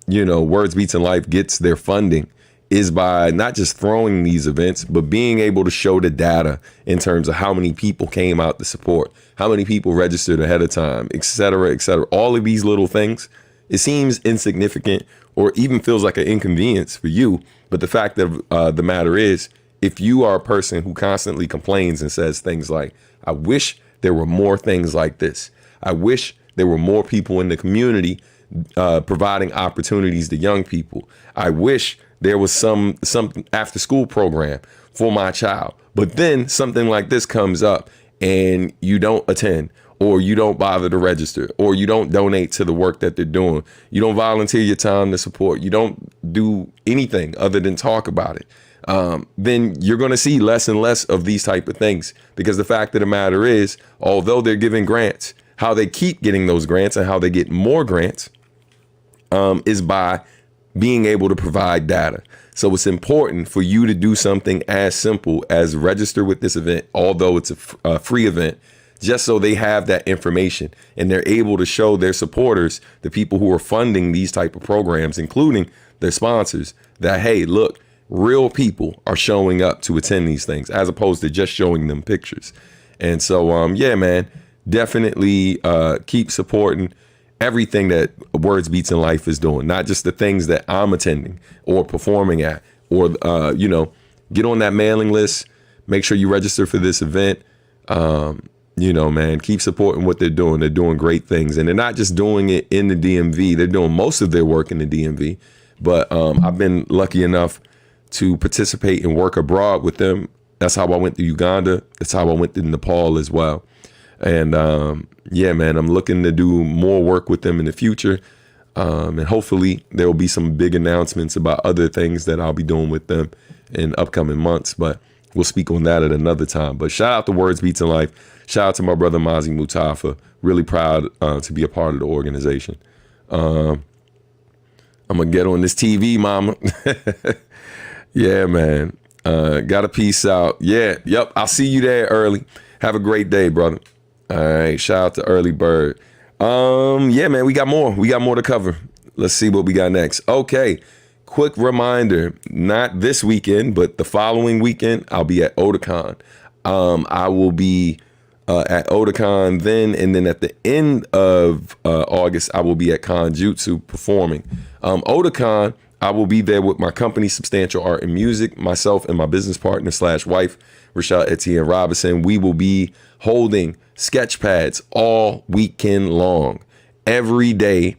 Words, Beats, and Life gets their funding is by not just throwing these events, but being able to show the data in terms of how many people came out to support, how many people registered ahead of time, et cetera, et cetera. All of these little things, it seems insignificant or even feels like an inconvenience for you. But the fact of the matter is, if you are a person who constantly complains and says things like, I wish there were more things like this, I wish there were more people in the community providing opportunities to young people, I wish there was some after school program for my child, but then something like this comes up and you don't attend, or you don't bother to register, or you don't donate to the work that they're doing, you don't volunteer your time to support, you don't do anything other than talk about it, then you're going to see less and less of these type of things. Because the fact of the matter is, although they're giving grants, how they keep getting those grants and how they get more grants is by being able to provide data. So it's important for you to do something as simple as register with this event, although it's a free event, just so they have that information and they're able to show their supporters, the people who are funding these type of programs, including their sponsors, that, hey, look, real people are showing up to attend these things as opposed to just showing them pictures. And so, yeah, man, definitely keep supporting everything that Words, Beats, and Life is doing, not just the things that I'm attending or performing at, or, get on that mailing list, make sure you register for this event. Man, keep supporting what they're doing. They're doing great things, and they're not just doing it in the DMV. They're doing most of their work in the DMV, but I've been lucky enough to participate and work abroad with them. That's how I went to Uganda. That's how I went to Nepal as well. And yeah, man, I'm looking to do more work with them in the future. And hopefully there will be some big announcements about other things that I'll be doing with them in upcoming months. But we'll speak on that at another time. But shout out to Words, Beats, and Life. Shout out to my brother Mazi Mutafa. Really proud to be a part of the organization. I'm going to get on this TV, mama. Yeah, man. Got a peace out. Yeah, yep. I'll see you there early. Have a great day, brother. All right. Shout out to Early Bird. Yeah, man, we got more. We got more to cover. Let's see what we got next. Okay. Quick reminder, not this weekend, but the following weekend, I'll be at Otakon. I will be at Otakon then, and then at the end of August, I will be at Conjutsu performing. Otakon, I will be there with my company, Substantial Art and Music, myself and my business partner / wife, Rashad Etienne Robinson. We will be holding sketch pads all weekend long, every day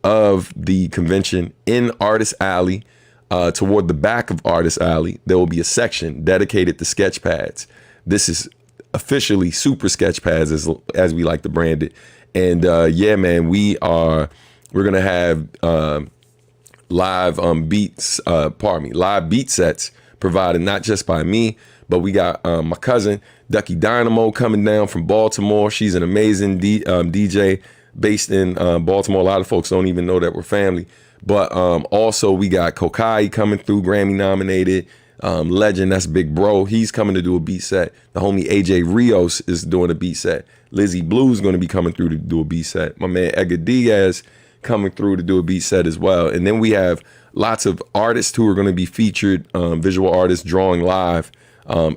of the convention in Artist Alley. Toward the back of Artist Alley, there will be a section dedicated to sketch pads. This is officially Super Sketch Pads, as we like to brand it. And yeah, man, we're gonna have live live beat sets provided not just by me, but we got my cousin Ducky Dynamo coming down from Baltimore. She's an amazing DJ based in Baltimore. A lot of folks don't even know that we're family. But also we got Kokai coming through, Grammy nominated legend. That's Big Bro. He's coming to do a beat set. The homie AJ Rios is doing a beat set. Lizzie Blue's going to be coming through to do a beat set. My man Edgar Diaz coming through to do a beat set as well. And then we have lots of artists who are going to be featured, visual artists drawing live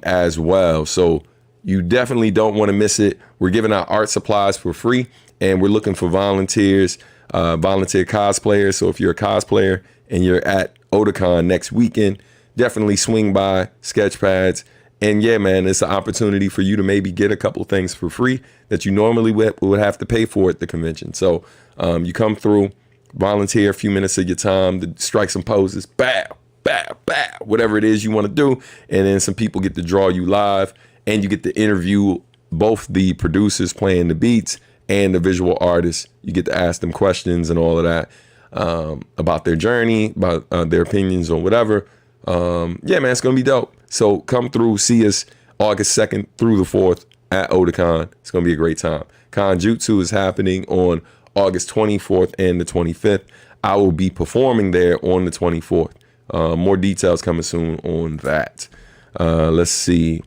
as well. So you definitely don't want to miss it. We're giving out art supplies for free, and we're looking for volunteers, volunteer cosplayers. So if you're a cosplayer and you're at Otakon next weekend, definitely swing by Sketchpads. And yeah, man, it's an opportunity for you to maybe get a couple things for free that you normally would have to pay for at the convention. So you come through, volunteer a few minutes of your time to strike some poses, bow, bow, bow, whatever it is you want to do. And then some people get to draw you live, and you get to interview both the producers playing the beats and the visual artists. You get to ask them questions and all of that. about their journey, about their opinions on whatever. Yeah, man, it's going to be dope. So come through, see us August 2nd through the 4th at Otakon. It's going to be a great time. Konjutsu is happening on August 24th and the 25th. I will be performing there on the 24th. More details coming soon on that. Let's see.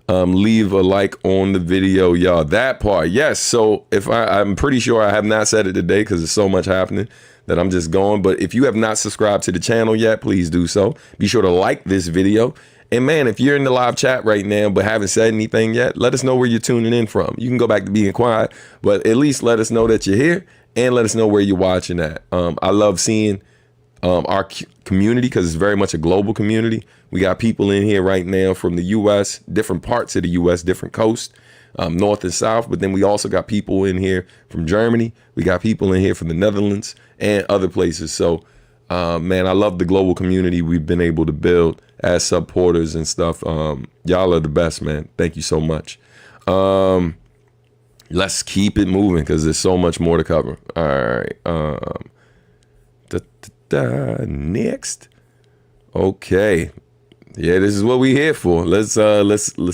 Leave a like on the video, y'all. That part, yes. So if I'm pretty sure I have not said it today because there's so much happening that I'm just going. But if you have not subscribed to the channel yet, please do so. Be sure to like this video. And man, if you're in the live chat right now but haven't said anything yet, let us know where you're tuning in from. You can go back to being quiet, but at least let us know that you're here and let us know where you're watching at. I love seeing our community because it's very much a global community. We got people in here right now from the U.S., different parts of the U.S., different coasts, north and south. But then we also got people in here from Germany. We got people in here from the Netherlands and other places. So, man, I love the global community we've been able to build as supporters and stuff. Y'all are the best, man. Thank you so much. Let's keep it moving because there's so much more to cover. All right. Next. Okay. Yeah, this is what we here for. Let's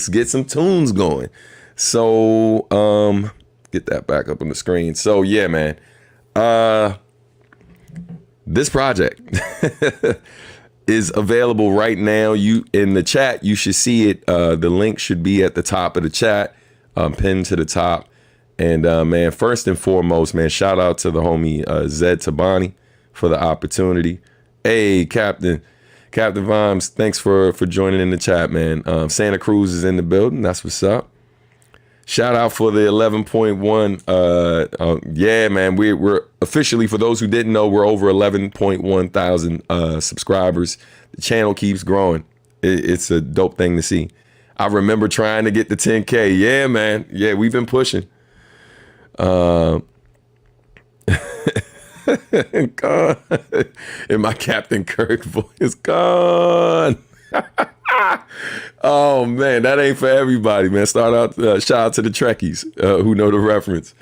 get some tunes going. So, get that back up on the screen. So yeah, man. This project is available right now. You in the chat, you should see it. The link should be at the top of the chat, pinned to the top. And man, first and foremost, man, shout out to the homie Zed Tabani for the opportunity. Hey, Captain Vimes, thanks for joining in the chat, man. Santa Cruz is in the building. That's what's up. Shout out for the 11.1. Yeah, man, we're officially, for those who didn't know, we're over 11.1 thousand subscribers. The channel keeps growing. It's a dope thing to see. I remember trying to get the 10K. Yeah, man. Yeah, we've been pushing. Gone. And my Captain Kirk voice gone. Oh man, that ain't for everybody, man. Shout out to the Trekkies who know the reference.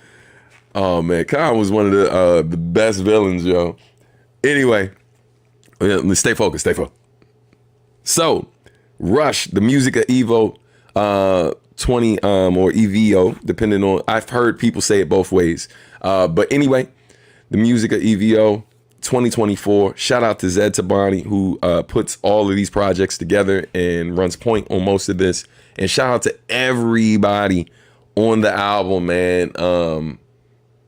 Oh man, Khan was one of the best villains, yo. Anyway, stay focused. So, Rush, the music of EVO 20 or EVO, depending on, I've heard people say it both ways. But anyway, the music of EVO 2024. Shout out to Zed Tabani, who puts all of these projects together and runs point on most of this. And shout out to everybody on the album, man.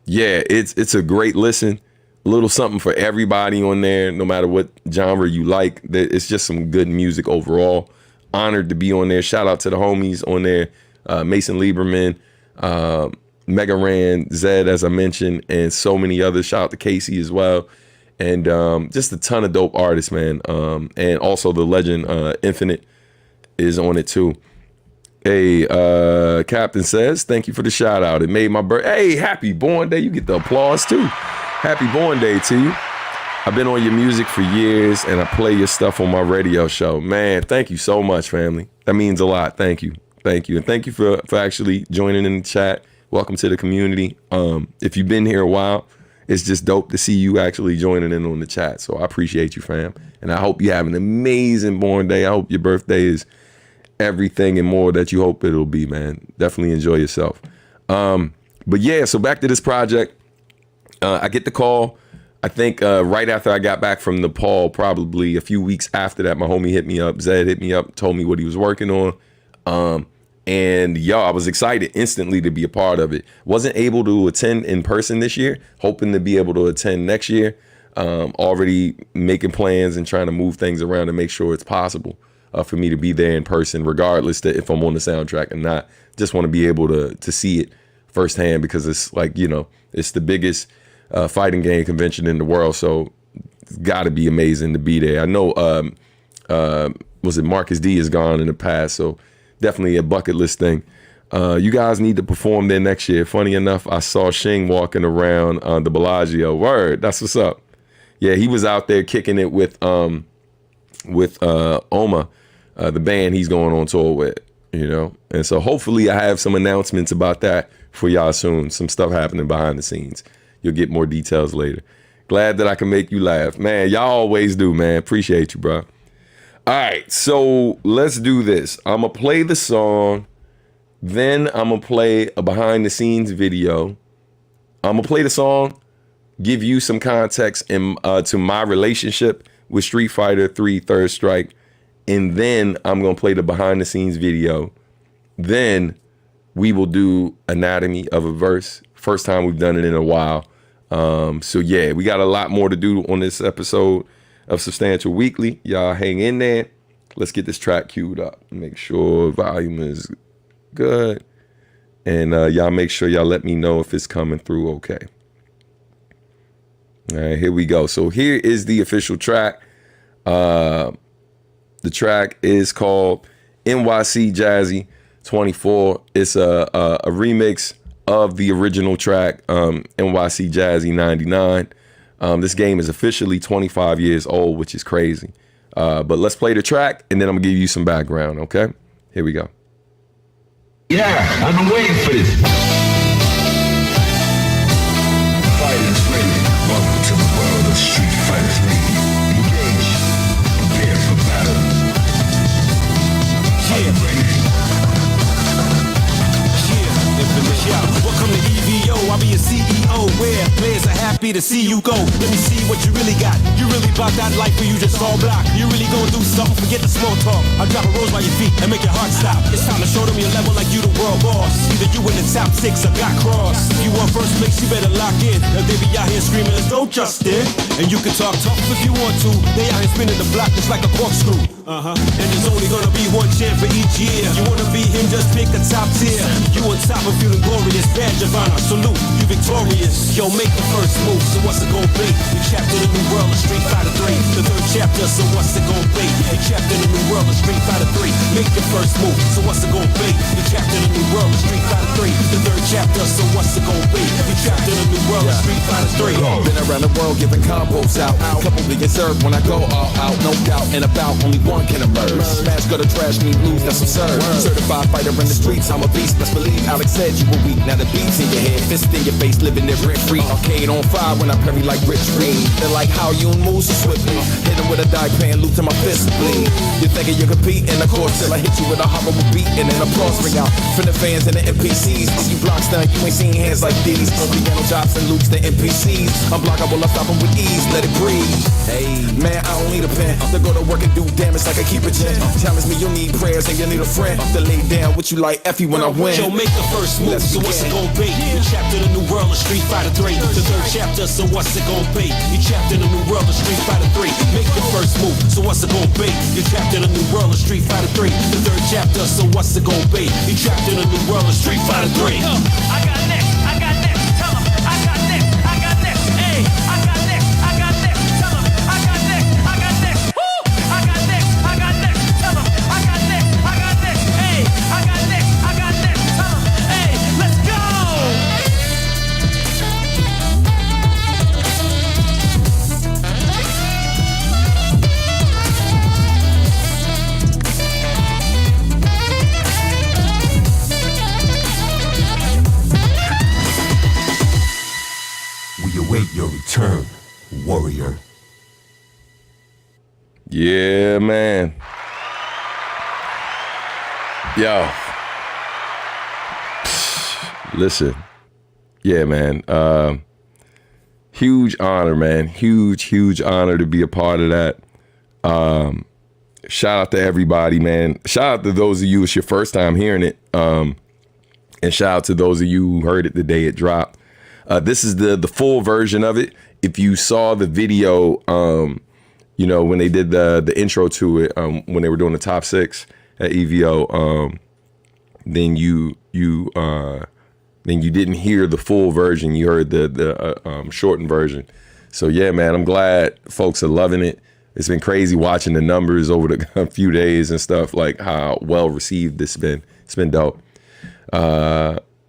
Yeah, it's a great listen. A little something for everybody on there, no matter what genre you like. It's just some good music overall. Honored to be on there. Shout out to the homies on there. Mason Lieberman, Mega Ran, Zed, as I mentioned, and so many others. Shout out to Casey as well. And just a ton of dope artists, man. And also the legend Infinite is on it too. Hey, Captain says, thank you for the shout out. It made my birthday. Hey, happy born day. You get the applause too. Happy born day to you. I've been on your music for years and I play your stuff on my radio show. Man, thank you so much, family. That means a lot. Thank you. And thank you for actually joining in the chat. Welcome to the community. If you've been here a while, it's just dope to see you actually joining in on the chat. So I appreciate you, fam. And I hope you have an amazing born day. I hope your birthday is everything and more that you hope it'll be, man. Definitely enjoy yourself. But yeah, so back to this project. I get the call. I think right after I got back from Nepal, probably a few weeks after that, my homie hit me up. Zed hit me up, told me what he was working on. And I was excited instantly to be a part of it. Wasn't able to attend in person this year, hoping to be able to attend next year. Already making plans and trying to move things around to make sure it's possible for me to be there in person, regardless if I'm on the soundtrack or not. Just want to be able to see it firsthand because it's like, it's the biggest fighting game convention in the world. So it's got to be amazing to be there. I know, was it Marcus D is gone in the past, so definitely a bucket list thing. You guys need to perform there next year. Funny enough, I saw Shing walking around the Bellagio. Word, that's what's up. Yeah, he was out there kicking it with Oma, the band he's going on tour with, And so hopefully I have some announcements about that for y'all soon. Some stuff happening behind the scenes. you'll get more details later. Glad that I can make you laugh. Man, y'all always do, man. Appreciate you, bro. All right, so let's do this. I'm going to play the song. Then I'm going to play a behind-the-scenes video. I'm going to play the song, give you some context to my relationship with Street Fighter 3 Third Strike. And then I'm going to play the behind-the-scenes video. Then we will do Anatomy of a Verse. First time we've done it in a while. So yeah, we got a lot more to do on this episode of Substantial Weekly. Y'all hang in there. Let's get this track queued up. Make sure volume is good. And y'all make sure y'all let me know if it's coming through okay. All right, here we go. So here is the official track. The track is called NYC Jazzy 24. It's a remix of the original track, NYC Jazzy 99. This game is officially 25 years old, which is crazy. But let's play the track, and then I'm gonna give you some background, okay? Here we go. Yeah, I've been waiting for this. Fighters ready. Welcome to the world of Street Fighter 3. Engage. Prepare for battle. Yeah, ready. Welcome to EVO, I'll be your CEO. Where players are happy to see you go. Let me see what you really got. You really about that life where you just all block. You really gonna do something, forget the small talk. I'll drop a rose by your feet and make your heart stop. It's time to show them your level like you the world boss. Either you in the top 6 or got crossed. If you want first place, you better lock in. If they be out here screaming, let's go Justin. And you can talk tough if you want to. They out here spinning the block just like a corkscrew. And there's only gonna be one champ for each year. You wanna be him, just pick a top tier. You on top of feeling glorious, badge of honor, salute, you victorious. Yo, make the first move, so what's it gonna be? We trapped in a new world of Street Fighter 3. The third chapter, so what's it gonna be? We trapped in a new world of Street Fighter 3. Make the first move, so what's it gonna be? We trapped in a new world of Street Fighter 3. The third chapter, so what's it gonna be? We trapped in a new world of Street Fighter 3. Been around the world giving combos out. Couple being served when I go all out. No doubt and about, only one can emerge. Smash, go to trash, me lose, that's absurd. Certified fighter in the streets, I'm a beast. Best believe Alex said you were weak. Now the beats in your head, fist in your face, living there rent free. Arcade on fire when I parry like Rich Reed. They're like how you move so swiftly. Hit him with a die pan, loop to my fist bleed. You thinking you compete in the course till I hit you with a horrible beat and then applause ring out from the fans and the NPCs. You blocks down, you ain't seen hands like these. No piano chops and loops, the NPCs. Unblockable, I stop them with ease, let it breathe. Hey, man, I don't need a pen to go to work and do damage like I keep it gen. Challenge me, you need prayers and you need a friend to lay down with you like Effie when I win. Yo, make the first move, so what's it gonna be? You trapped in a new world of Street Fighter 3. The third chapter, so what's it gonna be? You trapped in a new world of Street Fighter 3. Make the first move, so what's it gonna be? You trapped in a new world of Street Fighter 3. The third chapter, so what's it gonna be? You trapped in a new world of Street Fighter 3. I got next, I got next, tell 'em. I got next, I got next, hey. I got next, I got next, tell 'em. I got next, I got next, woo. I got next, I got next, tell 'em. I got next, I got next, hey. I got next, I got next, tell 'em. Hey, let's go. We await your return, warrior. Yeah, man. Yo. Listen. Yeah, man. Huge honor, man. Huge honor to be a part of that. Shout out to everybody, man. Shout out to those of you, it's your first time hearing it. And shout out to those of you who heard it the day it dropped. This is the full version of it. If you saw the video, you know, when they did the intro to it, when they were doing the top 6 at EVO, then you didn't hear the full version. You heard the shortened version. So yeah, man, I'm glad folks are loving it. It's been crazy watching the numbers over the few days and stuff, like how well received it's been. It's been dope.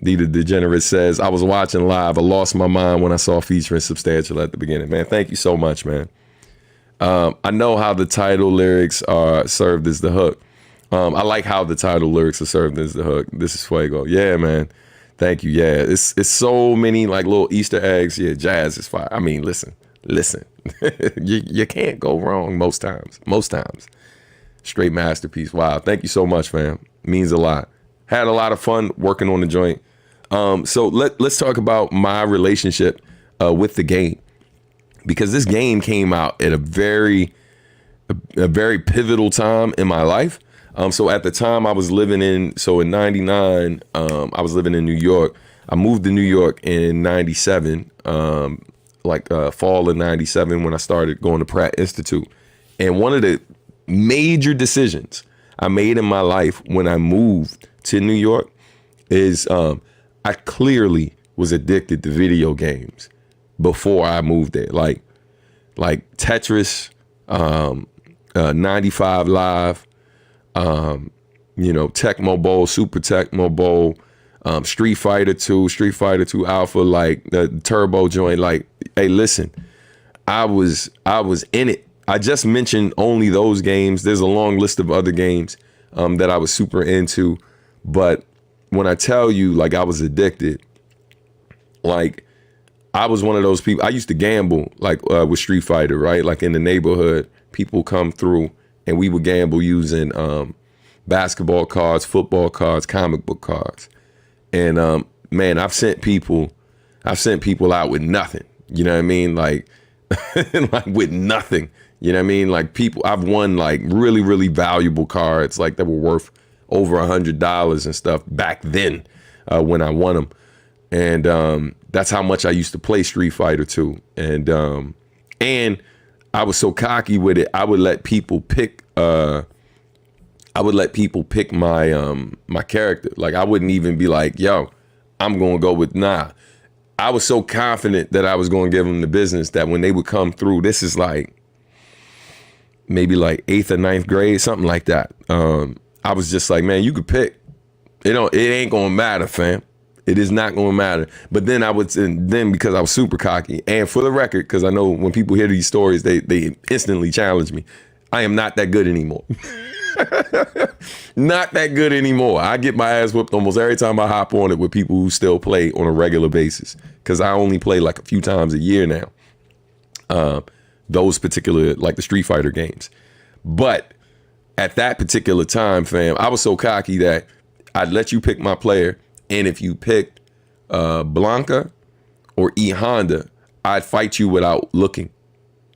Nita Degenerate says, I was watching live. I lost my mind when I saw featuring Substantial at the beginning. Man, thank you so much, man. I know how the title lyrics are served as the hook. I like how the title lyrics are served as the hook. This is Fuego. Yeah, man. Thank you. Yeah, it's so many like little Easter eggs. Yeah, jazz is fire. I mean, listen. you can't go wrong most times. Straight masterpiece. Wow. Thank you so much, fam. Means a lot. Had a lot of fun working on the joint. So let's talk about my relationship with the game, because this game came out at a very pivotal time in my life. So at the time I was living in '99, I was living in New York. I moved to New York in '97, fall of '97, when I started going to Pratt Institute. And one of the major decisions I made in my life when I moved to New York is I clearly was addicted to video games before I moved there. Like Tetris, 95 Live, Tecmo Bowl, Super Tecmo Bowl, Street Fighter 2, Street Fighter 2 Alpha, like the Turbo joint. Like, hey, listen, I was in it. I just mentioned only those games. There's a long list of other games that I was super into. But when I tell you, like, I was addicted, like, I was one of those people. I used to gamble, like, with Street Fighter, right? Like, in the neighborhood, people come through and we would gamble using basketball cards, football cards, comic book cards. And man, I've sent people out with nothing. You know what I mean? Like, like with nothing. You know what I mean? Like, I've won like really, really valuable cards, like that were worth over $100 and stuff back then when I won them. And that's how much I used to play Street Fighter 2. And I was so cocky with it, I would let people pick my my character. Like, I wouldn't even be like, yo, I'm gonna go with nah. I was so confident that I was gonna give them the business that when they would come through, this is like maybe like 8th or 9th grade, something like that. I was just like, man, you could pick. It ain't gonna matter, fam. It is not gonna matter. But then because I was super cocky, and for the record, because I know when people hear these stories, they instantly challenge me. I am not that good anymore. Not that good anymore. I get my ass whooped almost every time I hop on it with people who still play on a regular basis, because I only play like a few times a year now. Those particular, like the Street Fighter games. But at that particular time, fam, I was so cocky that I'd let you pick my player, and if you picked Blanca or E Honda, I'd fight you without looking.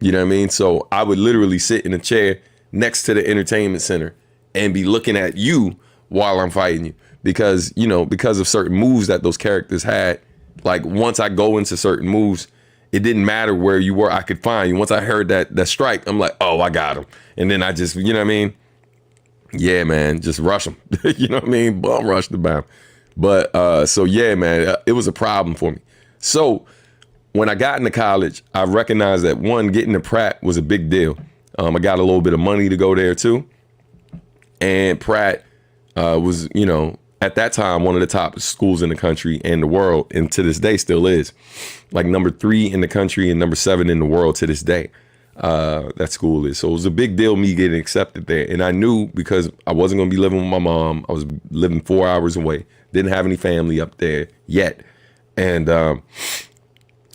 You know what I mean? So I would literally sit in a chair next to the entertainment center and be looking at you while I'm fighting you, because of certain moves that those characters had. Like, once I go into certain moves, it didn't matter where you were, I could find you. Once I heard that strike, I'm like, oh, I got him. And then I just, you know what I mean? Yeah, man, just rush him. You know what I mean? Bum rush the bomb. But so yeah, man, it was a problem for me. So when I got into college, I recognized that, one, getting to Pratt was a big deal. I got a little bit of money to go there too. And Pratt was, at that time, one of the top schools in the country and the world, and to this day still is. Like number 3 in the country and number 7 in the world to this day. That school is. So it was a big deal me getting accepted there. And I knew, because I wasn't going to be living with my mom. I was living 4 hours away. Didn't have any family up there yet. And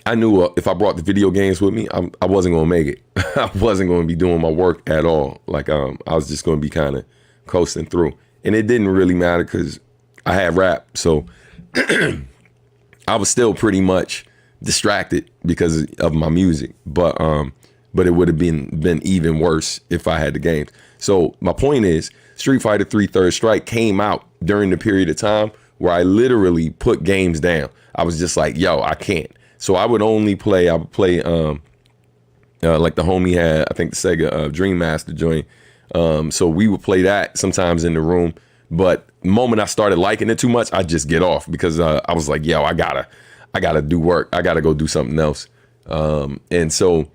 I knew if I brought the video games with me, I wasn't going to make it. I wasn't going to be doing my work at all. Like, I was just going to be kind of coasting through. And it didn't really matter because I had rap. So I was still pretty much distracted because of my music. But it would have been even worse if I had the games. So my point is, Street Fighter 3 Third Strike came out during the period of time where I literally put games down. I was just like, yo, I can't. So I would play like the homie had, I think, the Sega Dream Master joint. So we would play that sometimes in the room. But the moment I started liking it too much, I'd just get off, because I was like, yo, I gotta do work. I gotta go do something else. And so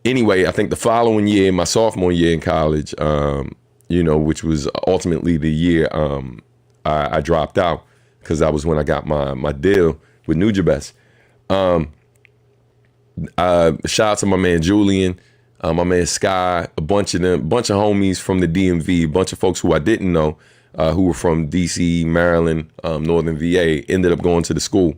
anyway, I think the following year, my sophomore year in college, which was ultimately the year I dropped out, because that was when I got my deal with Nujabes. Shout out to my man Julian, my man Sky, a bunch of homies from the DMV, a bunch of folks who I didn't know, who were from DC, Maryland, Northern VA, ended up going to the school,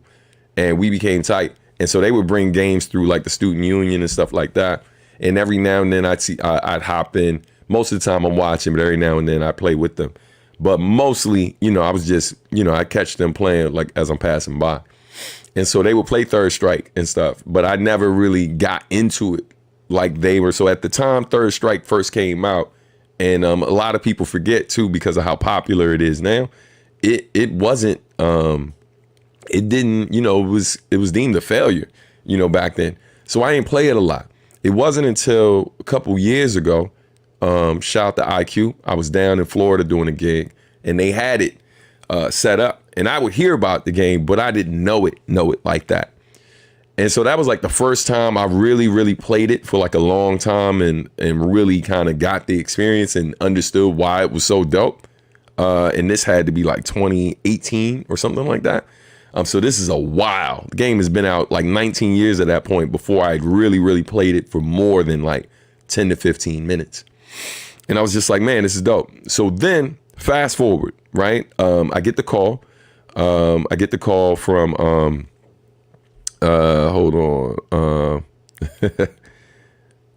and we became tight. And so they would bring games through like the student union and stuff like that. And every now and then I'd hop in. Most of the time I'm watching, but every now and then I play with them. But mostly, I was just, I catch them playing like as I'm passing by. And so they would play Third Strike and stuff, but I never really got into it like they were. So at the time Third Strike first came out, and a lot of people forget too, because of how popular it is now, it wasn't, it didn't, it was deemed a failure, back then. So I didn't play it a lot. It wasn't until a couple years ago, shout out to IQ. I was down in Florida doing a gig, and they had it set up, and I would hear about the game, but I didn't know it like that. And so that was like the first time I really, really played it for like a long time, and really kind of got the experience and understood why it was so dope. And this had to be like 2018 or something like that. So this is a while. The game has been out like 19 years at that point before I really, really played it for more than like 10 to 15 minutes. And I was just like, man, this is dope. So then fast forward, right? I get the call. I get the call from, hold on. Let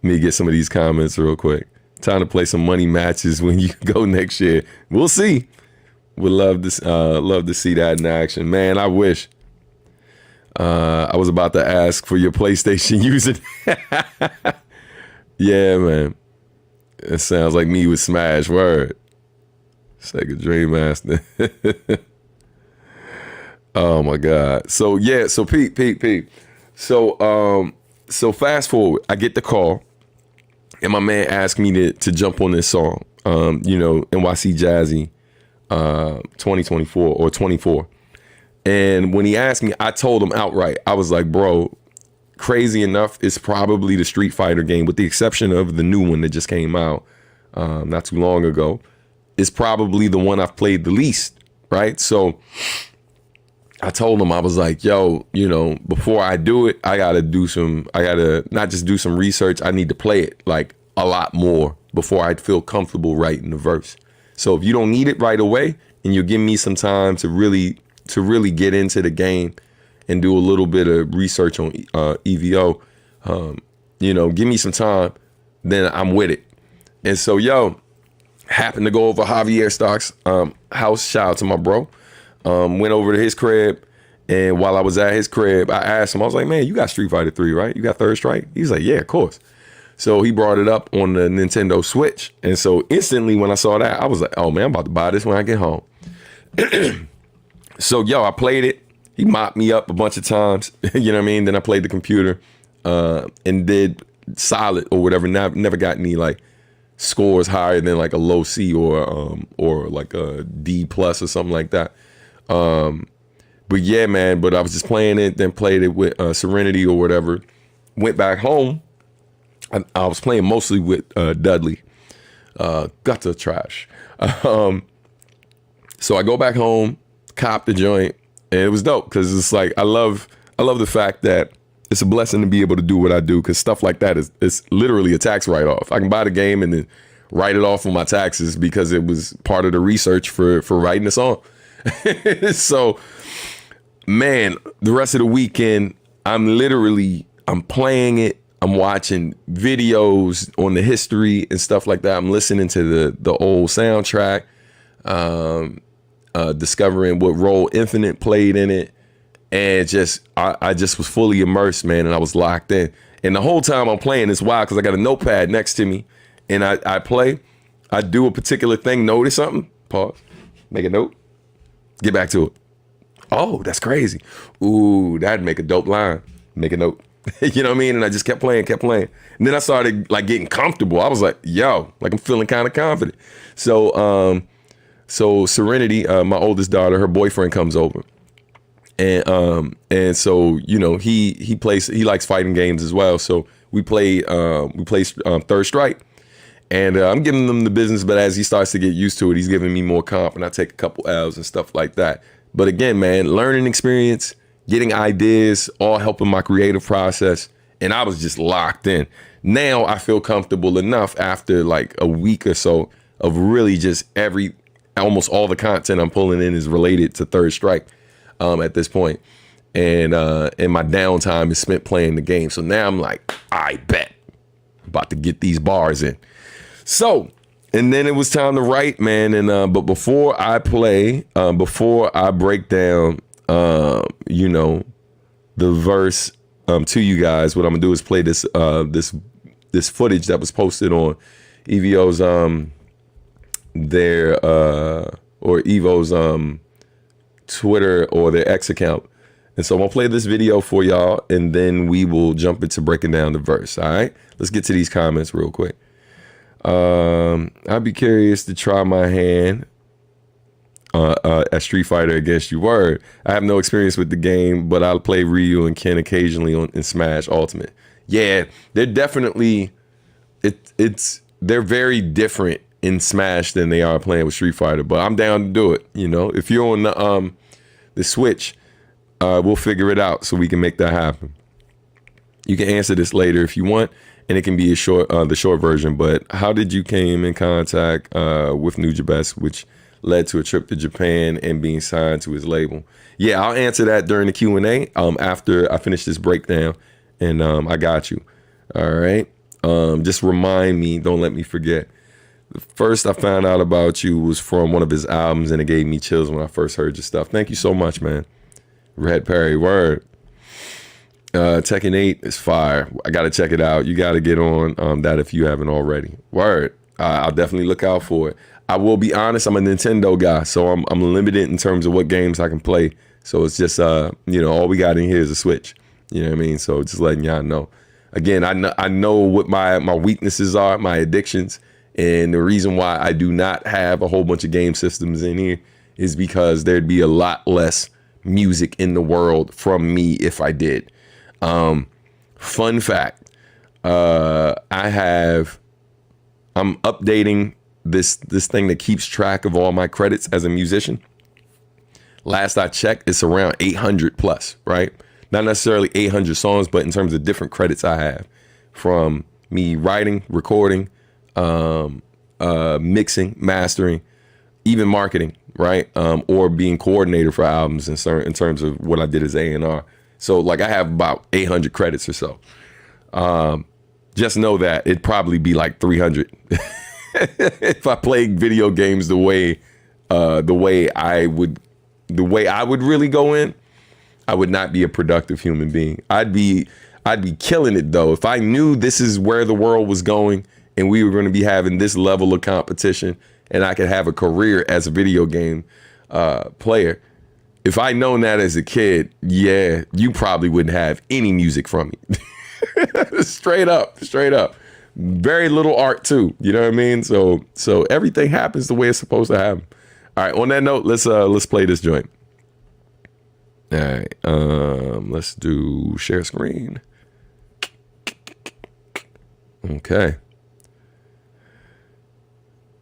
me get some of these comments real quick. Time to play some money matches when you go next year. We'll see. Would love to see that in action. Man, I wish. I was about to ask for your PlayStation using. Yeah, man. It sounds like me with Smash. Word. Sega Dream Master. Oh my God. So yeah, so Pete. So fast forward, I get the call, and my man asked me to jump on this song. NYC Jazzy 2024 or 24. And when he asked me, I told him outright, I was like, bro, crazy enough, it's probably the Street Fighter game, with the exception of the new one that just came out not too long ago. It's probably the one I've played the least, right? So I told him, I was like, yo, before I do it, I gotta not just do some research, I need to play it like a lot more before I'd feel comfortable writing the verse. So if you don't need it right away, and you'll give me some time to really get into the game and do a little bit of research on EVO, give me some time, then I'm with it. And so, happened to go over Javier Stock's house. Shout out to my bro. Went over to his crib, and while I was at his crib, I asked him, I was like, man, you got Street Fighter 3, right? You got Third Strike? He's like, yeah, of course. So he brought it up on the Nintendo Switch. And so instantly when I saw that, I was like, oh man, I'm about to buy this when I get home. So I played it. He mopped me up a bunch of times. You know what I mean? Then I played the computer and did solid or whatever. Never got any like scores higher than like a low C or like a D plus or something like that. But yeah, man, but I was just playing it, then played it with Serenity or whatever. Went back home. I was playing mostly with Dudley. Got to trash. So I go back home, cop the joint, and it was dope because it's like I love the fact that it's a blessing to be able to do what I do, because stuff like that is literally a tax write-off. I can buy the game and then write it off on my taxes because it was part of the research for writing the song. So, man, the rest of the weekend, I'm playing it. I'm watching videos on the history and stuff like that. I'm listening to the old soundtrack, discovering what role Infinite played in it. And I just was fully immersed, man, and I was locked in. And the whole time I'm playing, it's wild because I got a notepad next to me, and I play. I do a particular thing, notice something, pause, make a note, get back to it. Oh, that's crazy. Ooh, that'd make a dope line. Make a note. You know what I mean? And I just kept playing. And then I started like getting comfortable. I was like, yo, like I'm feeling kind of confident. So Serenity, my oldest daughter, her boyfriend comes over. And so, he likes fighting games as well. So we play Third Strike, and I'm giving them the business, but as he starts to get used to it, he's giving me more comp, and I take a couple L's and stuff like that. But again, man, learning experience, getting ideas, all helping my creative process. And I was just locked in. Now I feel comfortable enough after like a week or so of really just every almost all the content I'm pulling in is related to Third Strike at this point. And my downtime is spent playing the game. So now I'm like, I bet I'm about to get these bars in. So, and then it was time to write, man. And but before I play, before I break down, you know, the verse to you guys, what I'm gonna do is play this this footage that was posted on EVO's their or EVO's Twitter or their X account. And so I'm gonna play this video for y'all, and then we will jump into breaking down the verse. All right, let's get to these comments real quick. I'd be curious to try my hand at Street Fighter against you. Word. I have no experience with the game, but I'll play Ryu and Ken occasionally in Smash Ultimate. Yeah, they're definitely they're very different in Smash than they are playing with Street Fighter. But I'm down to do it. You know, if you're on the Switch, we'll figure it out so we can make that happen. You can answer this later if you want, and it can be a short, the short version. But how did you came in contact with Nujabes, which led to a trip to Japan and being signed to his label? Yeah, I'll answer that during the Q&A after I finish this breakdown, and I got you. All right. Just remind me. Don't let me forget. The first I found out about you was from one of his albums, and it gave me chills when I first heard your stuff. Thank you so much, man. Red Perry, word. Tekken 8 is fire. I got to check it out. You got to get on that if you haven't already. Word. I'll definitely look out for it. I will be honest, I'm a Nintendo guy, so I'm limited in terms of what games I can play. So it's just, you know, all we got in here is a Switch. You know what I mean? So just letting y'all know. Again, I know what my weaknesses are, my addictions, and the reason why I do not have a whole bunch of game systems in here is because there'd be a lot less music in the world from me if I did. Fun fact, I'm updating this thing that keeps track of all my credits as a musician. Last I checked, it's around 800 plus, right? Not necessarily 800 songs, but in terms of different credits I have, from me writing, recording, mixing, mastering, even marketing, right? Or being coordinator for albums in terms of what I did as A&R. So like I have about 800 credits or so. Just know that it'd probably be like 300 if I played video games the way I would really go in. I would not be a productive human being. I'd be killing it though if I knew this is where the world was going and we were going to be having this level of competition and I could have a career as a video game player. If I'd known that as a kid, yeah, you probably wouldn't have any music from me. Straight up. Very little art too. You know what I mean? So everything happens the way it's supposed to happen. All right. On that note, let's play this joint. All right. Let's do share screen. Okay.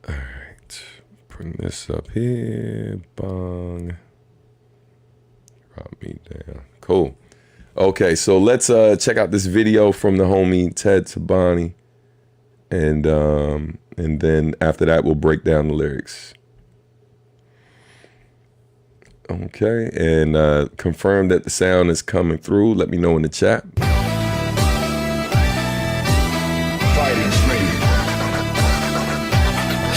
All right. Bring this up here. Bong. Drop me down. Cool. Okay, so let's check out this video from the homie Ted Tabani, and then after that we'll break down the lyrics. Okay, and confirm that the sound is coming through. Let me know in the chat.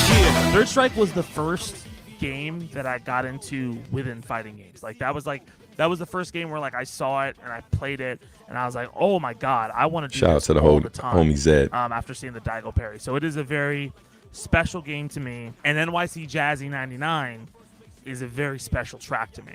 Yeah. Third Strike was the first game that I got into within fighting games. That was the first game where I saw it and I played it and I was like, oh my god, I want to do Shout out this to the all the time. homie Zed. After seeing the Daigo parry, so it is a very special game to me. And NYC Jazzy 99 is a very special track to me.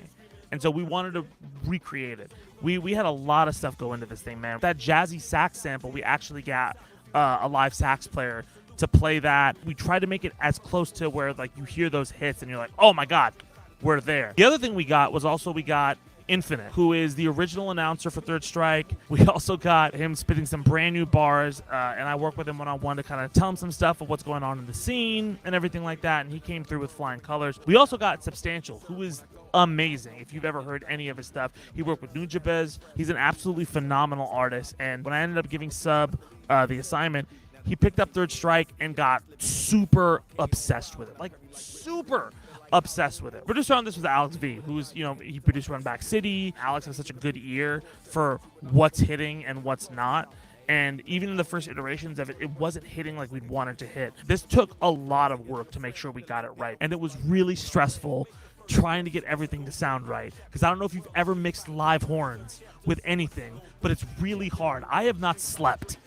And so we wanted to recreate it. We had a lot of stuff go into this thing, man. That Jazzy sax sample, we actually got a live sax player to play that. We tried to make it as close to where you hear those hits and you're like, oh my god, we're there. The other thing we got was we got Infinite, who is the original announcer for Third Strike. We also got him spitting some brand new bars, and I worked with him one-on-one to kind of tell him some stuff of what's going on in the scene and everything like that, and he came through with flying colors. We also got Substantial, who is amazing. If you've ever heard any of his stuff, he worked with Nujabes. He's an absolutely phenomenal artist, and when I ended up giving Sub the assignment, he picked up Third Strike and got super obsessed with it. Super. obsessed with it. Producer on this was Alex V, who's, he produced Run Back City. Alex has such a good ear for what's hitting and what's not. And even in the first iterations of it, it wasn't hitting like we'd want it to hit. This took a lot of work to make sure we got it right. And it was really stressful trying to get everything to sound right. Because I don't know if you've ever mixed live horns with anything, but it's really hard. I have not slept.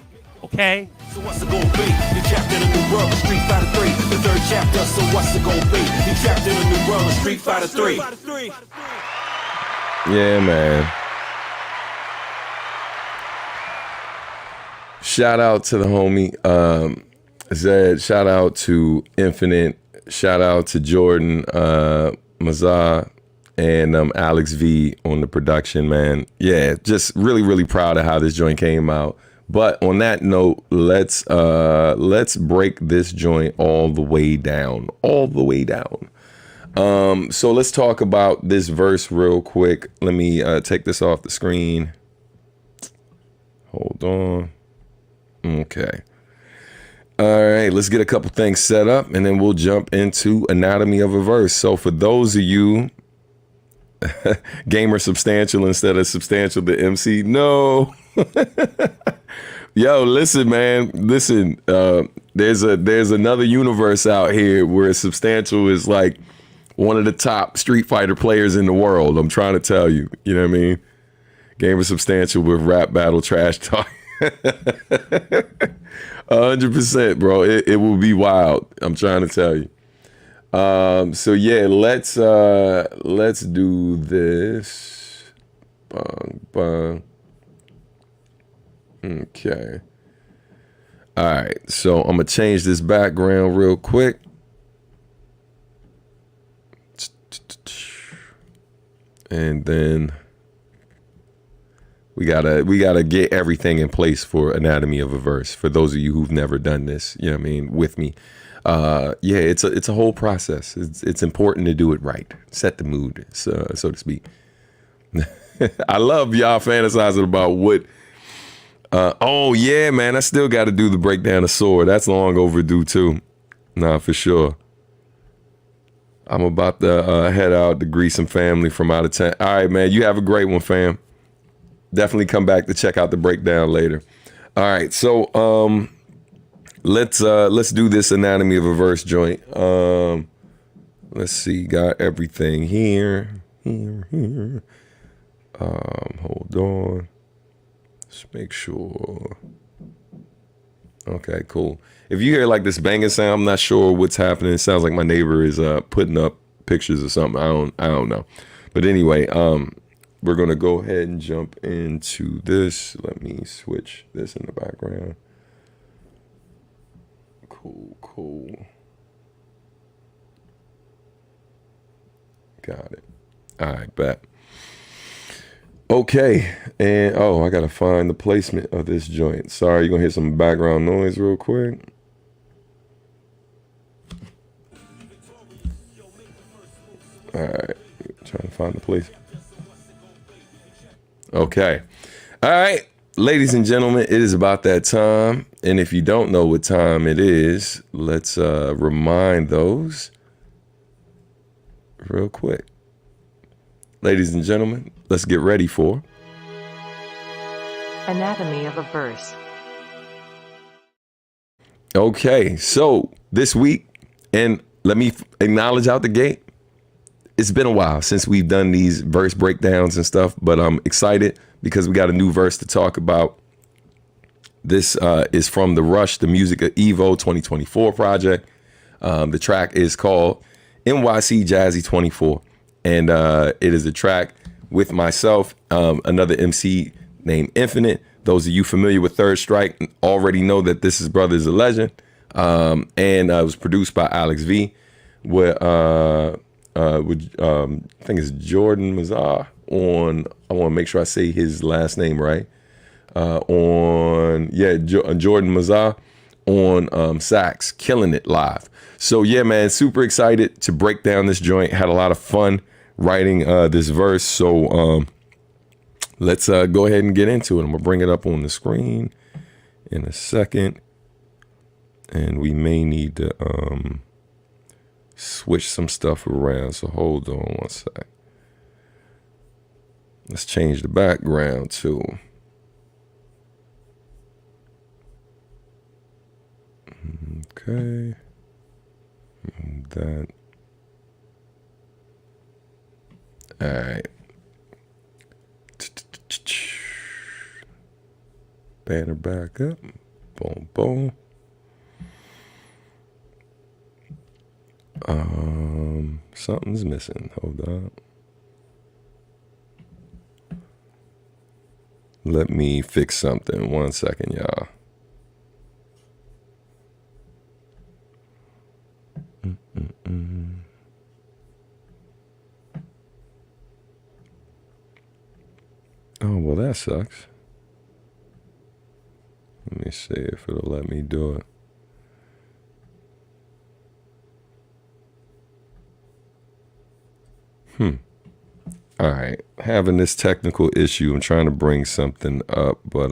Okay? So what's it gonna be? You trapped in a new world of Street Fighter 3. The third chapter, so what's it gonna be? You trapped in a new world of Street Fighter 3. Yeah, man. Shout out to the homie Zed. Shout out to Infinite. Shout out to Jordan Mazar and Alex V on the production, man. Yeah, just really, really proud of how this joint came out. But on that note, let's break this joint all the way down. So let's talk about this verse real quick. Let me take this off the screen. Hold on. Okay. All right, let's get a couple things set up and then we'll jump into Anatomy of a Verse. So for those of you gamer substantial instead of substantial the MC, no. Yo, listen, man. Listen, there's another universe out here where substantial is like one of the top Street Fighter players in the world. I'm trying to tell you. You know what I mean? Gamer substantial with rap battle trash talk. 100%, bro. It will be wild. I'm trying to tell you. So yeah, let's do this. Bang, bang. Okay. All right. So I'm gonna change this background real quick. And then we gotta get everything in place for Anatomy of a Verse. For those of you who've never done this, you know what I mean, with me. Yeah, it's a whole process. It's important to do it right. Set the mood, so to speak. I love y'all fantasizing about what. Oh yeah, man, I still got to do the breakdown of Sword. That's long overdue too. Nah, for sure. I'm about to head out to greet some family from out of town. All right, man, you have a great one, fam. Definitely come back to check out the breakdown later. All right, so let's do this Anatomy of a Verse joint. Let's see, got everything here. Hold on. Let's make sure. Okay, cool. If you hear like this banging sound, I'm not sure what's happening. It sounds like my neighbor is putting up pictures or something. I don't know. But anyway, we're gonna go ahead and jump into this. Let me switch this in the background. Cool. Got it. All right, bet. Okay, and I gotta find the placement of this joint. Sorry, you're gonna hear some background noise real quick. All right, trying to find the place. Okay, all right, ladies and gentlemen, it is about that time. And if you don't know what time it is, let's remind those real quick. Ladies and gentlemen, let's get ready for Anatomy of a Verse. Okay, so this week, and let me acknowledge out the gate, it's been a while since we've done these verse breakdowns and stuff, but I'm excited because we got a new verse to talk about. This is from the Rush, the Music of EVO 2024 project. The track is called NYC Jazzy 24. And it is a track with myself, another MC named Infinite. Those of you familiar with Third Strike already know that this is Brother is a Legend. And it was produced by Alex V. With I think it's Jordan Mazar on, I want to make sure I say his last name right. Jordan Mazar on sax, killing it live. So yeah, man, super excited to break down this joint. Had a lot of fun writing this verse. So let's go ahead and get into it. I'm gonna bring it up on the screen in a second. And we may need to switch some stuff around. So hold on one sec. Let's change the background too. Okay. That. All right. Banner back up. Boom, boom. Something's missing. Hold on. Let me fix something. 1 second, y'all. Oh, well, that sucks. Let me see if it'll let me do it. All right. Having this technical issue. I'm trying to bring something up, but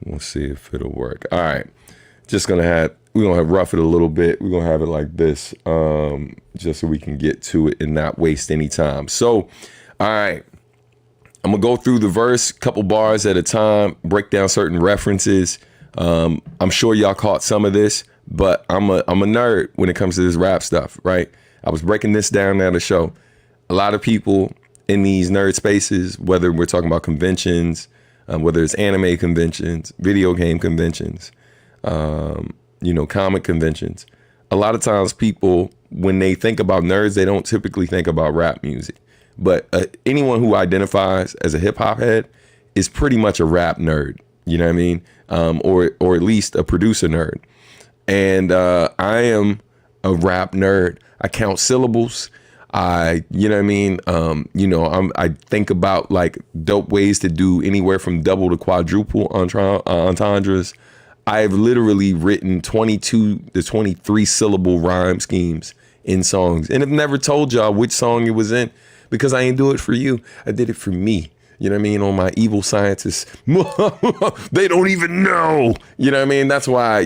we'll see if it'll work. All right. We're gonna rough it a little bit. We're gonna have it like this, just so we can get to it and not waste any time. So, all right. I'm gonna go through the verse, couple bars at a time, break down certain references. I'm sure y'all caught some of this, but I'm a nerd when it comes to this rap stuff, right? I was breaking this down at a show. A lot of people in these nerd spaces, whether we're talking about conventions, whether it's anime conventions, video game conventions, comic conventions, a lot of times people, when they think about nerds, they don't typically think about rap music. But anyone who identifies as a hip hop head is pretty much a rap nerd. You know what I mean? Or at least a producer nerd. And I am a rap nerd. I count syllables. I think about like dope ways to do anywhere from double to quadruple entendres. I've literally written 22 to 23 syllable rhyme schemes in songs, and have never told y'all which song it was in because I ain't do it for you. I did it for me. You know what I mean? On my evil scientists, they don't even know. You know what I mean? That's why,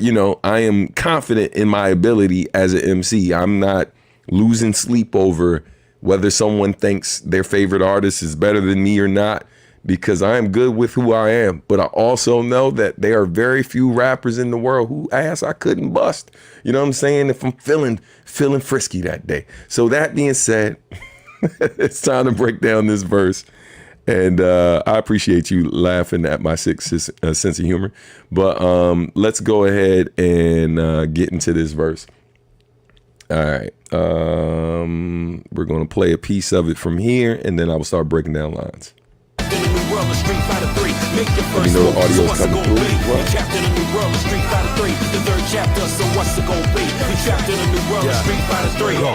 I am confident in my ability as an MC. I'm not losing sleep over whether someone thinks their favorite artist is better than me or not, because I am good with who I am. But I also know that there are very few rappers in the world who ass I couldn't bust. You know what I'm saying? If I'm feeling frisky that day. So that being said, it's time to break down this verse. And I appreciate you laughing at my sick sense of humor. But let's go ahead and get into this verse. All right. We're going to play a piece of it from here, and then I will start breaking down lines. You know the audio's coming through.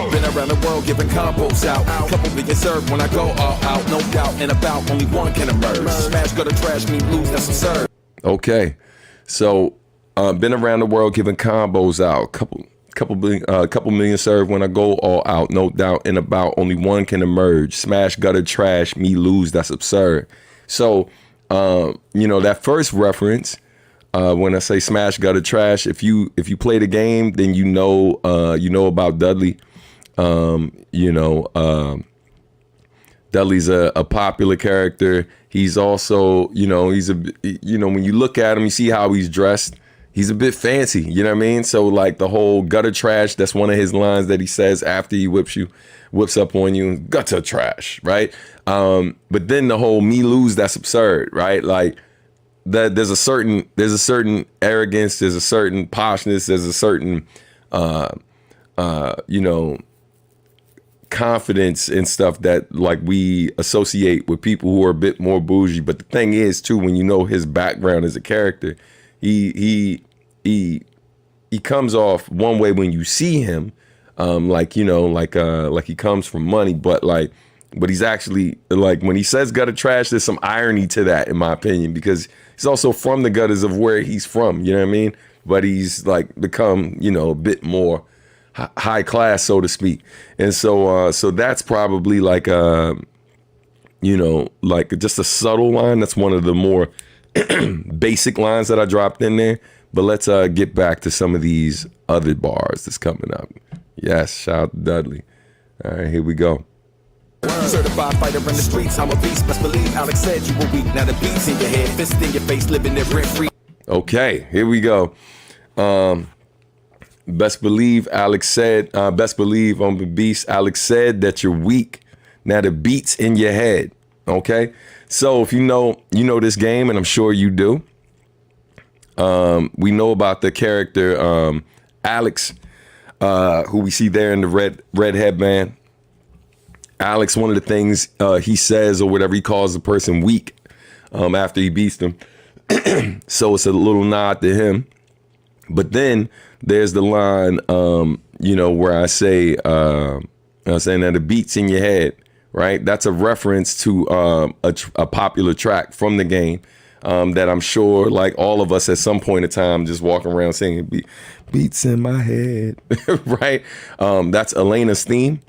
Been around the world giving combos out. Couple million served when I go all out. No doubt and about, only one can emerge. Smash, gutter, trash, me lose, that's absurd. Okay. So, been around the world giving combos out. Couple million served when I go all out. No doubt and about, only one can emerge. Smash, gutter, trash, me lose, that's absurd. So, that first reference, when I say smash, gutter, trash, if you play the game, then you know about Dudley. Dudley's a popular character. He's also, when you look at him, you see how he's dressed. He's a bit fancy, you know what I mean? So like the whole gutter trash, that's one of his lines that he says after he whips up on you, gutter trash, right? But then the whole me lose, that's absurd, right? Like that there's a certain arrogance, there's a certain poshness, there's a certain confidence and stuff that like we associate with people who are a bit more bougie. But the thing is too, when you know his background as a character, he comes off one way when you see him, like he comes from money, but he's actually like when he says gutter trash, there's some irony to that in my opinion, because he's also from the gutters of where he's from, you know what I mean? But he's like become, a bit more high class, so to speak. And so that's probably like just a subtle line. That's one of the more basic lines that I dropped in there, But let's get back to some of these other bars that's coming up. Yes, shout out to Dudley. All right, here we go. Certified fighter in the streets, I'm a beast. Best believe Alex said you were weak. Now the beats in your head, fist in your face, living there rent free. Okay, here we go. Best believe Alex said, best believe on the beast. Alex said that you're weak. Now the beats in your head. Okay, so if you know this game, and I'm sure you do. We know about the character Alex, who we see there in the red headband. Alex, one of the things he says or whatever, he calls the person weak after he beats them. So it's a little nod to him. But then there's the line, where I say, I'm saying that the beats in your head, right? That's a reference to a popular track from the game that I'm sure, like all of us at some point in time, just walking around singing beats in my head, right? That's Elena's theme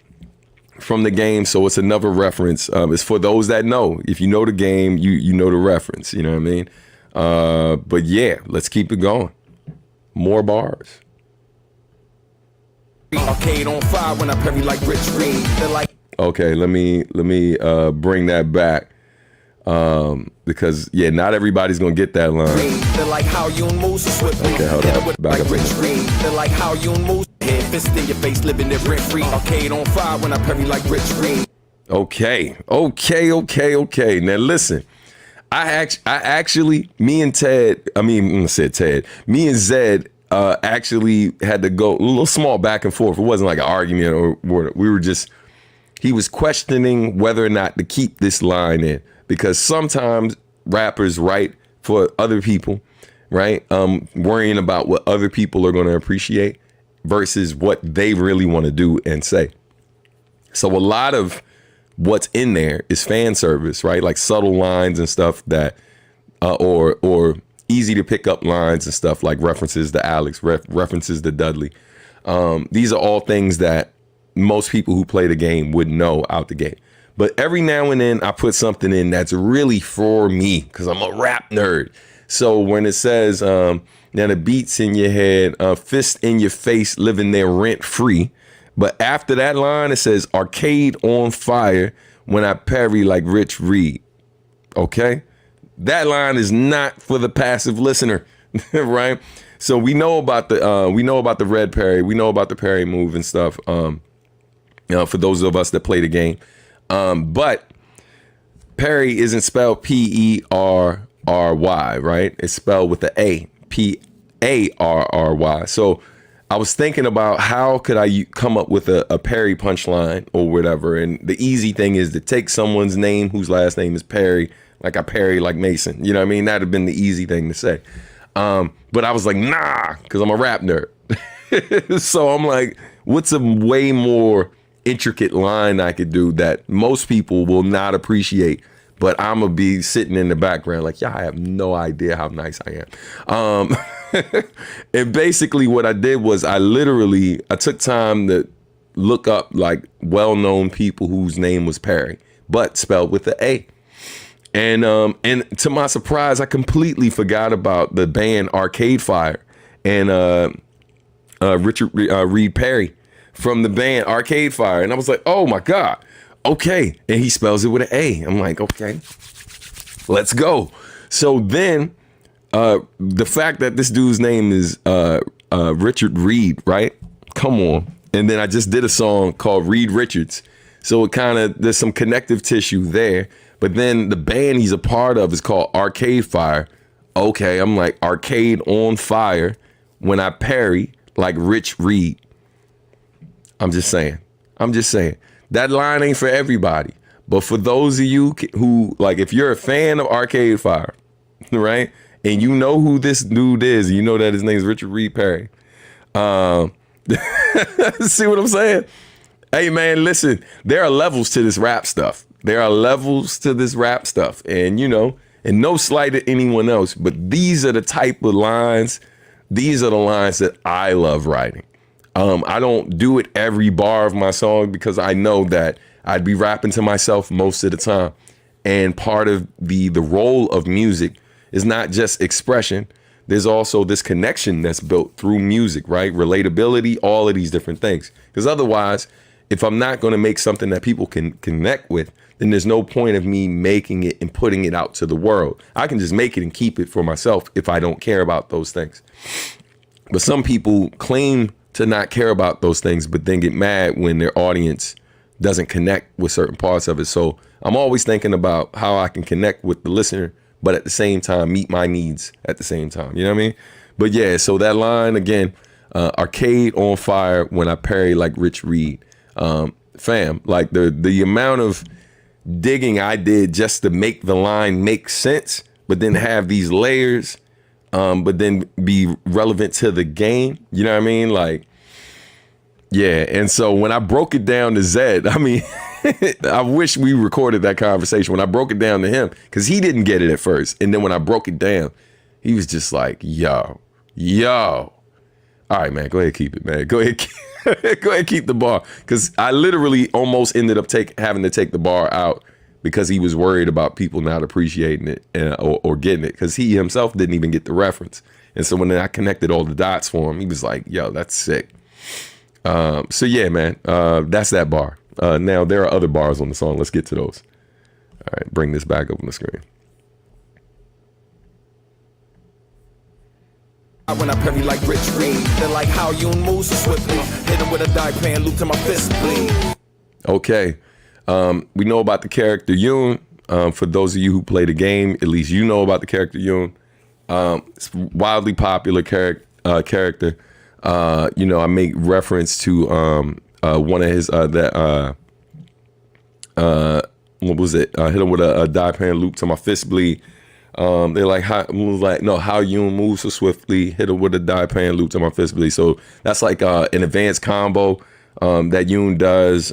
from the game. So it's another reference. It's for those that know. If you know the game, you know the reference, you know what I mean? But yeah, let's keep it going. More bars. Arcade on fire when I parry like Rich Reed. Okay, let me bring that back. Because yeah, not everybody's gonna get that line. They're like how you move so swiftly. Okay, hold on. Back like up. Rich Reed. They're like how you move. Head fist in your face, living there rent free. Arcade on fire when I parry like Rich Reed. Okay. Now listen, me and Zed actually had to go a little small back and forth. It wasn't like an argument or he was questioning whether or not to keep this line in, because sometimes rappers write for other people, right? Worrying about what other people are going to appreciate versus what they really want to do and say. So a lot of what's in there is fan service, right? Like subtle lines and stuff that, or easy to pick up lines and stuff like references to Alex, references to Dudley. These are all things that most people who play the game would know out the gate. But every now and then I put something in that's really for me because I'm a rap nerd. So when it says, now the beats in your head, fist in your face, living there rent free. But after that line, it says arcade on fire when I parry like Rich Reed. Okay? That line is not for the passive listener, right? So we know about the red parry. We know about the parry move and stuff. For those of us that play the game. But parry isn't spelled Perry, right? It's spelled with the A, Parry. So I was thinking about how could I come up with a parry punchline or whatever. And the easy thing is to take someone's name whose last name is Perry, like I parry like Mason. You know what I mean? That'd have been the easy thing to say. But I was like, nah, because I'm a rap nerd. So I'm like, what's a way more intricate line I could do that most people will not appreciate, but I'm gonna be sitting in the background like, yeah, I have no idea how nice I am. And basically what I did was I took time to look up like well-known people whose name was Perry, but spelled with the A. And to my surprise, I completely forgot about the band Arcade Fire and Richard Reed Perry from the band Arcade Fire. And I was like, oh my God, okay. And he spells it with an A. I'm like, okay, let's go. So then the fact that this dude's name is Richard Reed, right? Come on. And then I just did a song called Reed Richards. So it there's some connective tissue there. But then the band he's a part of is called Arcade Fire. Okay, I'm like, arcade on fire when I parry like Rich Reed. I'm just saying. That line ain't for everybody. But for those of you who, like, if you're a fan of Arcade Fire, right? And you know who this dude is, you know that his name is Richard Reed Perry. See what I'm saying? Hey, man, listen, there are levels to this rap stuff. And, and no slight to anyone else, but these are the type of lines, these are the lines that I love writing. I don't do it every bar of my song because I know that I'd be rapping to myself most of the time. And part of the role of music is not just expression. there's also this connection that's built through music, right? Relatability, all of these different things. Because otherwise, if I'm not going to make something that people can connect with, then there's no point of me making it and putting it out to the world. I can just make it and keep it for myself if I don't care about those things. But some people claim to not care about those things, but then get mad when their audience doesn't connect with certain parts of it. So I'm always thinking about how I can connect with the listener, but at the same time, meet my needs at the same time. You know what I mean? But yeah, so that line again, arcade on fire when I parry like Rich Reed. Fam, like the amount of digging I did just to make the line make sense, but then have these layers, but then be relevant to the game. You know what I mean? Like, yeah. And so when I broke it down to Zed, I mean, I wish we recorded that conversation when I broke it down to him, because he didn't get it at first. And then when I broke it down, he was just like, yo. All right, man, go ahead, keep it, man. Go ahead, go ahead, keep the bar. Because I literally almost ended up having to take the bar out because he was worried about people not appreciating it or getting it, because he himself didn't even get the reference. And so when I connected all the dots for him, he was like, yo, that's sick. So yeah, man, that's that bar. Now there are other bars on the song. Let's get to those. All right, bring this back up on the screen. When I parry like Rich Reed, then like how you move so swiftly, hit him with a die pan loop to my fist bleed. Okay, we know about the character Yoon. For those of you who play the game, at least you know about the character Yoon. It's wildly popular character. You know, I make reference to one of his what was it? Hit him with a die pan loop to my fist bleed. They're like, how Yoon moves so swiftly, hit him with a die pan loop to my fist bleed. So that's like an advanced combo that Yoon does.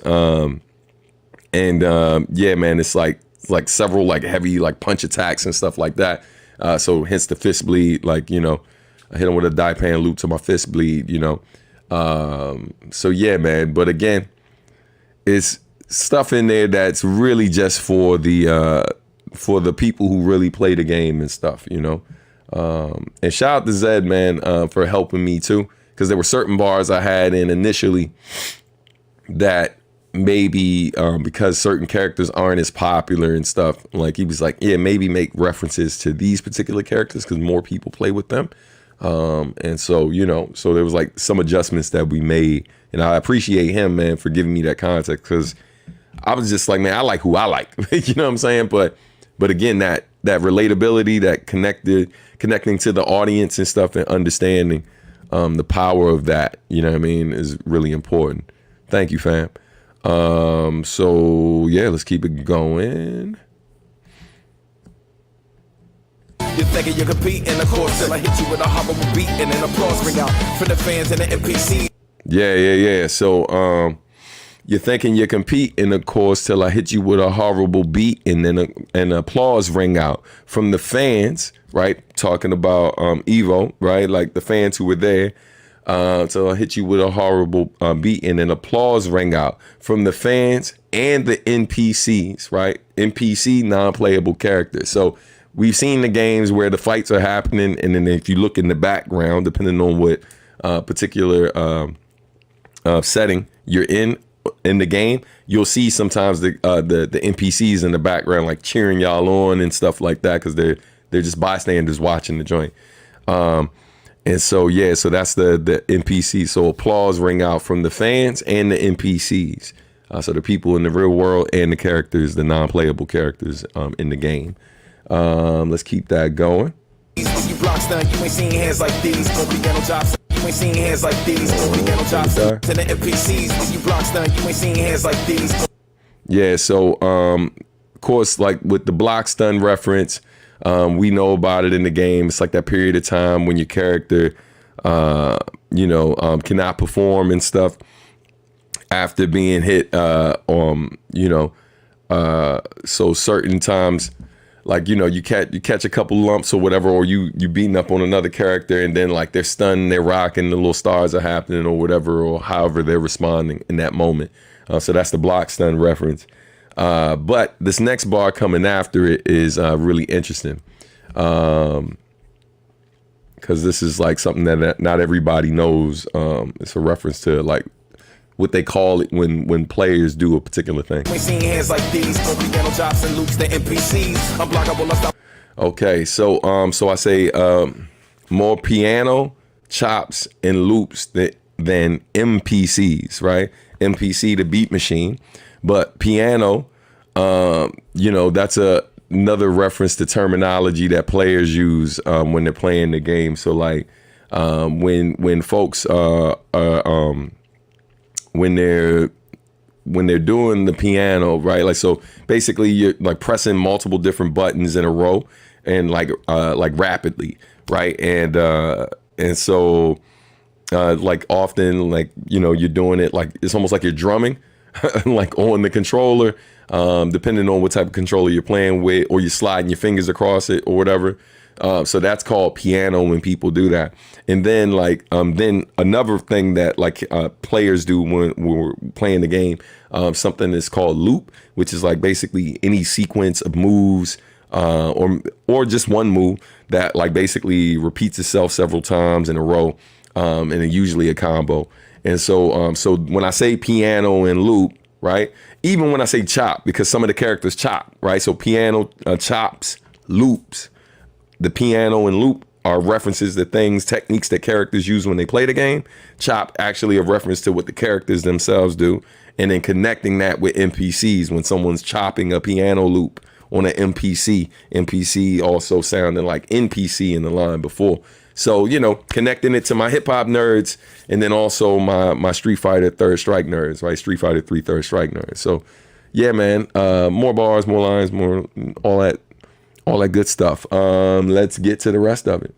Yeah, man, it's like several like heavy like punch attacks and stuff like that. So hence the fist bleed, like, you know, I hit him with a die pan loop to my fist bleed, you know. So yeah, man. But again, it's stuff in there that's really just for the people who really play the game and stuff, you know. And shout out to Zed, man, for helping me too, because there were certain bars I had in initially that maybe because certain characters aren't as popular and stuff, like he was like, yeah, maybe make references to these particular characters because more people play with them. And so, you know, so there was like some adjustments that we made, and I appreciate him, man, for giving me that context, because I was just like, man, I like who I like, you know what I'm saying? But again, that relatability, that connecting to the audience and stuff, and understanding the power of that, you know what I mean, is really important. Thank you, fam. So yeah, let's keep it going. You're thinking you compete in the course till I hit you with a horrible beat and an applause ring out for the fans and the NPC. Yeah. So you're thinking you compete in the course till I hit you with a horrible beat and then an applause ring out from the fans, right? Talking about EVO, right? Like the fans who were there. So I hit you with a horrible beat and an applause ring out from the fans and the NPCs, right? NPC, non-playable characters. So we've seen the games where the fights are happening, and then if you look in the background, depending on what particular setting you're in the game, you'll see sometimes the NPCs in the background like cheering y'all on and stuff like that, because they're just bystanders watching the joint. And so yeah, so that's the NPC. So applause ring out from the fans and the NPCs. So the people in the real world and the characters, the non-playable characters in the game. Let's keep that going. You block stun, you ain't seen hands like these. No piano drops, you ain't seen hands like these. No piano drops to the NPCs. You block stun, you ain't seen hands like these. Yeah, so of course, like with the block stun reference, we know about it in the game. It's like that period of time when your character, cannot perform and stuff after being hit. So certain times, like, you know, you catch a couple lumps or whatever, or you beating up on another character, and then like they're stunned, they're rocking, the little stars are happening or whatever, or however they're responding in that moment. So that's the block stun reference. But this next bar coming after it is really interesting. because this is like something that not everybody knows. It's a reference to like what they call it when players do a particular thing. We seen hands like these, piano chops and loops, the NPCs. Unblockable, I stop. Okay, so I say more piano chops and loops than MPCs, right? MPC, the beat machine, but piano, that's another reference to terminology that players use when they're playing the game. So like when folks when they're doing the piano, right? Like, so basically you're like pressing multiple different buttons in a row and like rapidly, right? And so like often, like, you're doing it like it's almost like you're drumming like on the controller, depending on what type of controller you're playing with, or you're sliding your fingers across it or whatever. So that's called piano when people do that. And then then another thing that like players do when we're playing the game, something is called loop, which is like basically any sequence of moves or just one move that like basically repeats itself several times in a row, and then usually a combo. And so when I say piano and loop, right, even when I say chop, because some of the characters chop, right? So piano, chops, loops. The piano and loop are references to things, techniques that characters use when they play the game. Chop actually a reference to what the characters themselves do. And then connecting that with NPCs when someone's chopping a piano loop on an NPC. NPC also sounding like NPC in the line before. So, connecting it to my hip hop nerds and then also my Street Fighter Third Strike nerds, right? Street Fighter 3 Third Strike nerds. So, yeah, man, more bars, more lines, more all that good stuff. Let's get to the rest of it.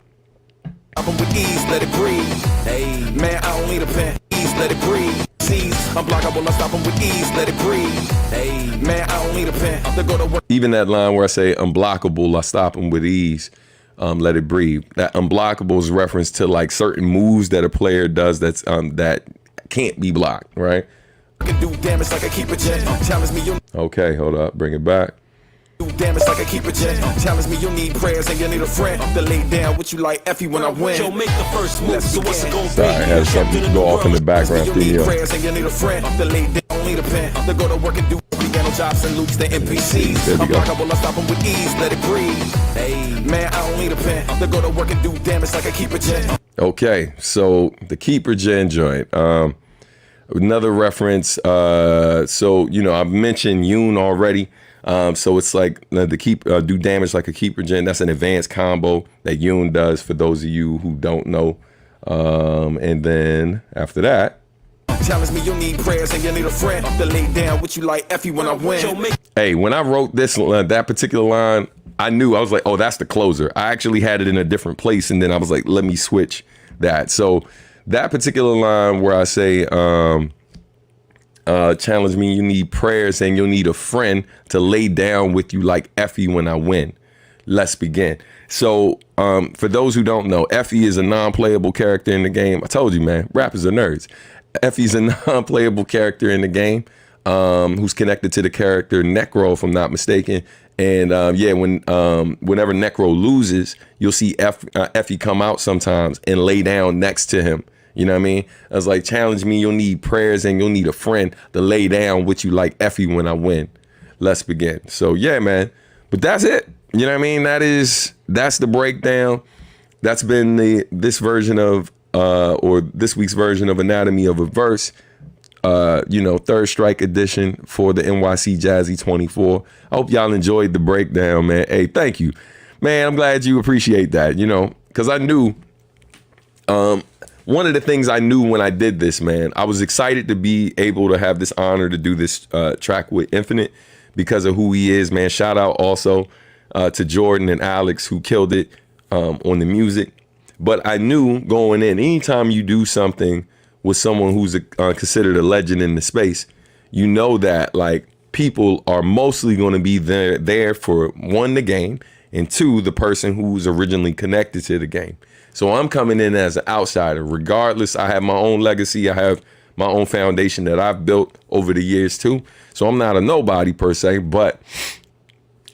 With ease, let it breathe. Hey, man, I don't need a pen. Ease, let it breathe. Seize, unblockable, I stop them with ease, let it breathe. Hey, man, I don't need a pen. To go to work. Even that line where I say unblockable, I stop them with ease. Let it breathe. That unblockable is reference to like certain moves that a player does that's that can't be blocked, right? I can do damage like a keeper jet. Challenge me, you Okay, hold up, bring it back. do damage like a keeper jet. Challenge me, you need prayers and you need a friend to lay down with you like Effie when I win. Yo, make the first move, so what's it gonna be? Sorry, I had something go off in the background You through need you. prayers and you need a friend to lay down, need a pen to go to work and do piano chops and loops, the NPCs. There we go. Unblockable, I stop them with ease, let it breathe. Hey, man, I don't need a pen to go to work and do damage like a keeper jet. Okay, so the keeper gen joint. Another reference. So I've mentioned Yoon already. So it's like the do damage like a keeper gen. That's an advanced combo that Yoon does for those of you who don't know. And then after that, challenge me, you need prayers and you need a friend to lay down with you like Effie when I win. hey, when I wrote that particular line, I knew, I was like, oh, that's the closer. I actually had it in a different place, and then I was like, let me switch that. So that particular line where I say, challenge me, you need prayers and you'll need a friend to lay down with you like Effie when I win. Let's begin. So for those who don't know, Effie is a non-playable character in the game. I told you, man, rappers are nerds. Effie's a non-playable character in the game who's connected to the character Necro, if I'm not mistaken. And whenever Necro loses, you'll see Effie come out sometimes and lay down next to him. You know what I mean? I was like, challenge me, you'll need prayers and you'll need a friend to lay down with you like Effie when I win. Let's begin. So yeah, man. But that's it. You know what I mean? That's the breakdown. That's been this version of or this week's version of Anatomy of a Verse. Third Strike edition for the NYC Jazzy 24. I hope y'all enjoyed the breakdown, man. Hey, thank you. Man, I'm glad you appreciate that, because I knew one of the things I knew when I did this, man, I was excited to be able to have this honor to do this track with Infinite because of who he is, man. Shout out also to Jordan and Alex who killed it on the music. But I knew going in, anytime you do something with someone who's considered a legend in the space, you know that like people are mostly going to be there for one, the game, and two, the person who's originally connected to the game. So I'm coming in as an outsider. Regardless, I have my own legacy. I have my own foundation that I've built over the years too. So I'm not a nobody per se, but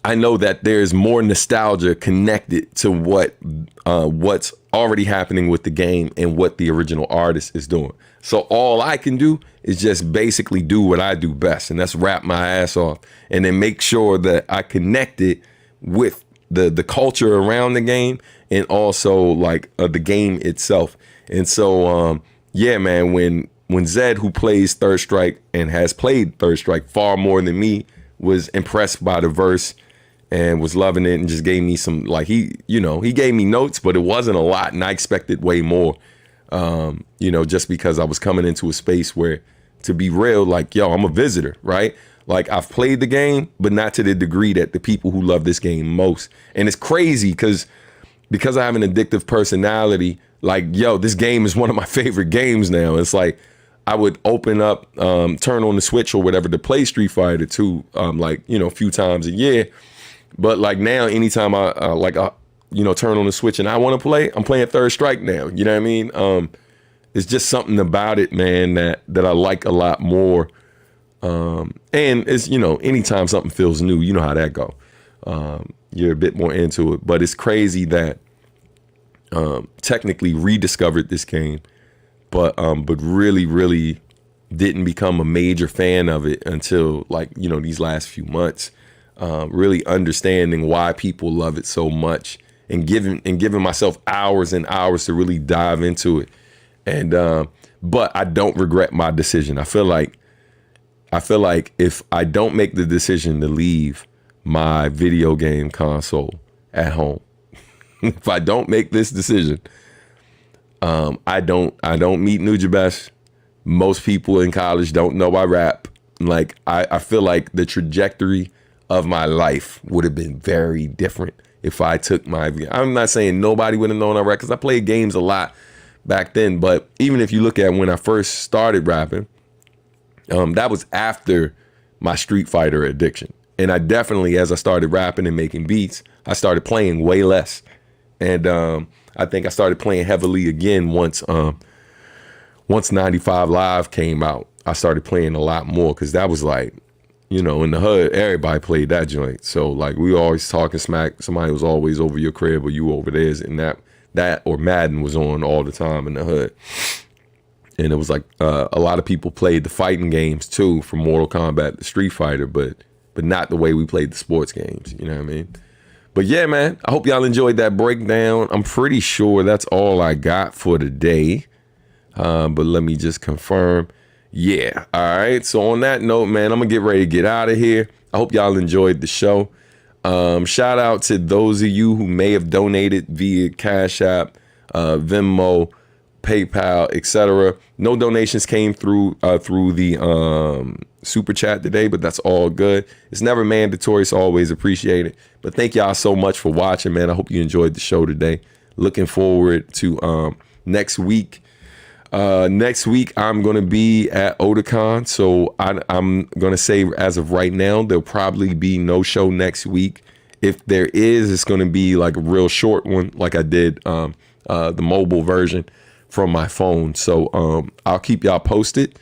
I know that there's more nostalgia connected to what's already happening with the game and what the original artist is doing. So all I can do is just basically do what I do best, and that's rap my ass off, and then make sure that I connect it with the culture around the game and also like the game itself. And so yeah, man, when Zed, who plays Third Strike and has played Third Strike far more than me, was impressed by the verse and was loving it and just gave me some, like, he gave me notes, but it wasn't a lot, and I expected way more, just because I was coming into a space where, to be real, like, yo, I'm a visitor, right? Like, I've played the game, but not to the degree that the people who love this game most. And it's crazy because I have an addictive personality, like, yo, this game is one of my favorite games now. It's like, I would open up, turn on the Switch or whatever to play Street Fighter 2, a few times a year. But like now, anytime I turn on the Switch and I want to play, I'm playing Third Strike now. You know what I mean? It's just something about it, man, that I like a lot more. And it's, anytime something feels new, you know how that go. You're a bit more into it. But it's crazy that technically rediscovered this game, but really, really didn't become a major fan of it until these last few months. Really understanding why people love it so much and giving myself hours and hours to really dive into it. And but I don't regret my decision. I feel like if I don't make the decision to leave my video game console at home, if I don't make this decision, I don't meet Nujabes. Most people in college don't know I rap. Like, I feel like the trajectory of my life would have been very different if I took I'm not saying nobody would have known I rap, because I played games a lot back then. But even if you look at when I first started rapping, that was after my Street Fighter addiction. And I definitely, as I started rapping and making beats, I started playing way less. And I think I started playing heavily again once 95 Live came out. I started playing a lot more, because that was like, in the hood, everybody played that joint. So like, we were always talking smack. Somebody was always over your crib or you over theirs, and that or Madden was on all the time in the hood. And it was like a lot of people played the fighting games too, from Mortal Kombat to Street Fighter, but not the way we played the sports games. You know what I mean? But yeah, man, I hope y'all enjoyed that breakdown. I'm pretty sure that's all I got for today. But let me just confirm. Yeah. All right. So on that note, man, I'm going to get ready to get out of here. I hope y'all enjoyed the show. Shout out to those of you who may have donated via Cash App, Venmo, PayPal, etc. No donations came through the super chat today, but that's all good. It's never mandatory. It's always appreciated. But thank y'all so much for watching, man. I hope you enjoyed the show today. Looking forward to next week. Next week, I'm going to be at Otakon. So I'm going to say, as of right now, there'll probably be no show next week. If there is, it's going to be like a real short one, like I did the mobile version from my phone. So I'll keep y'all posted.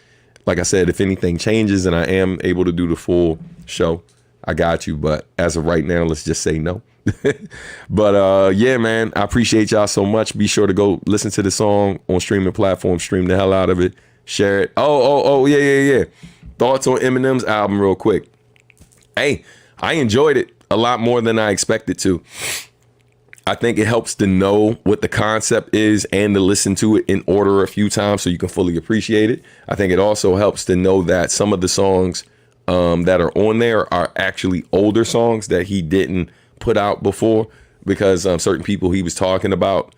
Like I said, if anything changes and I am able to do the full show, I got you. But as of right now, let's just say no. But yeah, man, I appreciate y'all so much. Be sure to go listen to the song on streaming platforms. Stream the hell out of it. Share it. Oh, yeah. Thoughts on Eminem's album real quick. Hey, I enjoyed it a lot more than I expected to. I think it helps to know what the concept is and to listen to it in order a few times so you can fully appreciate it. I think it also helps to know that some of the songs that are on there are actually older songs that he didn't put out before, because certain people he was talking about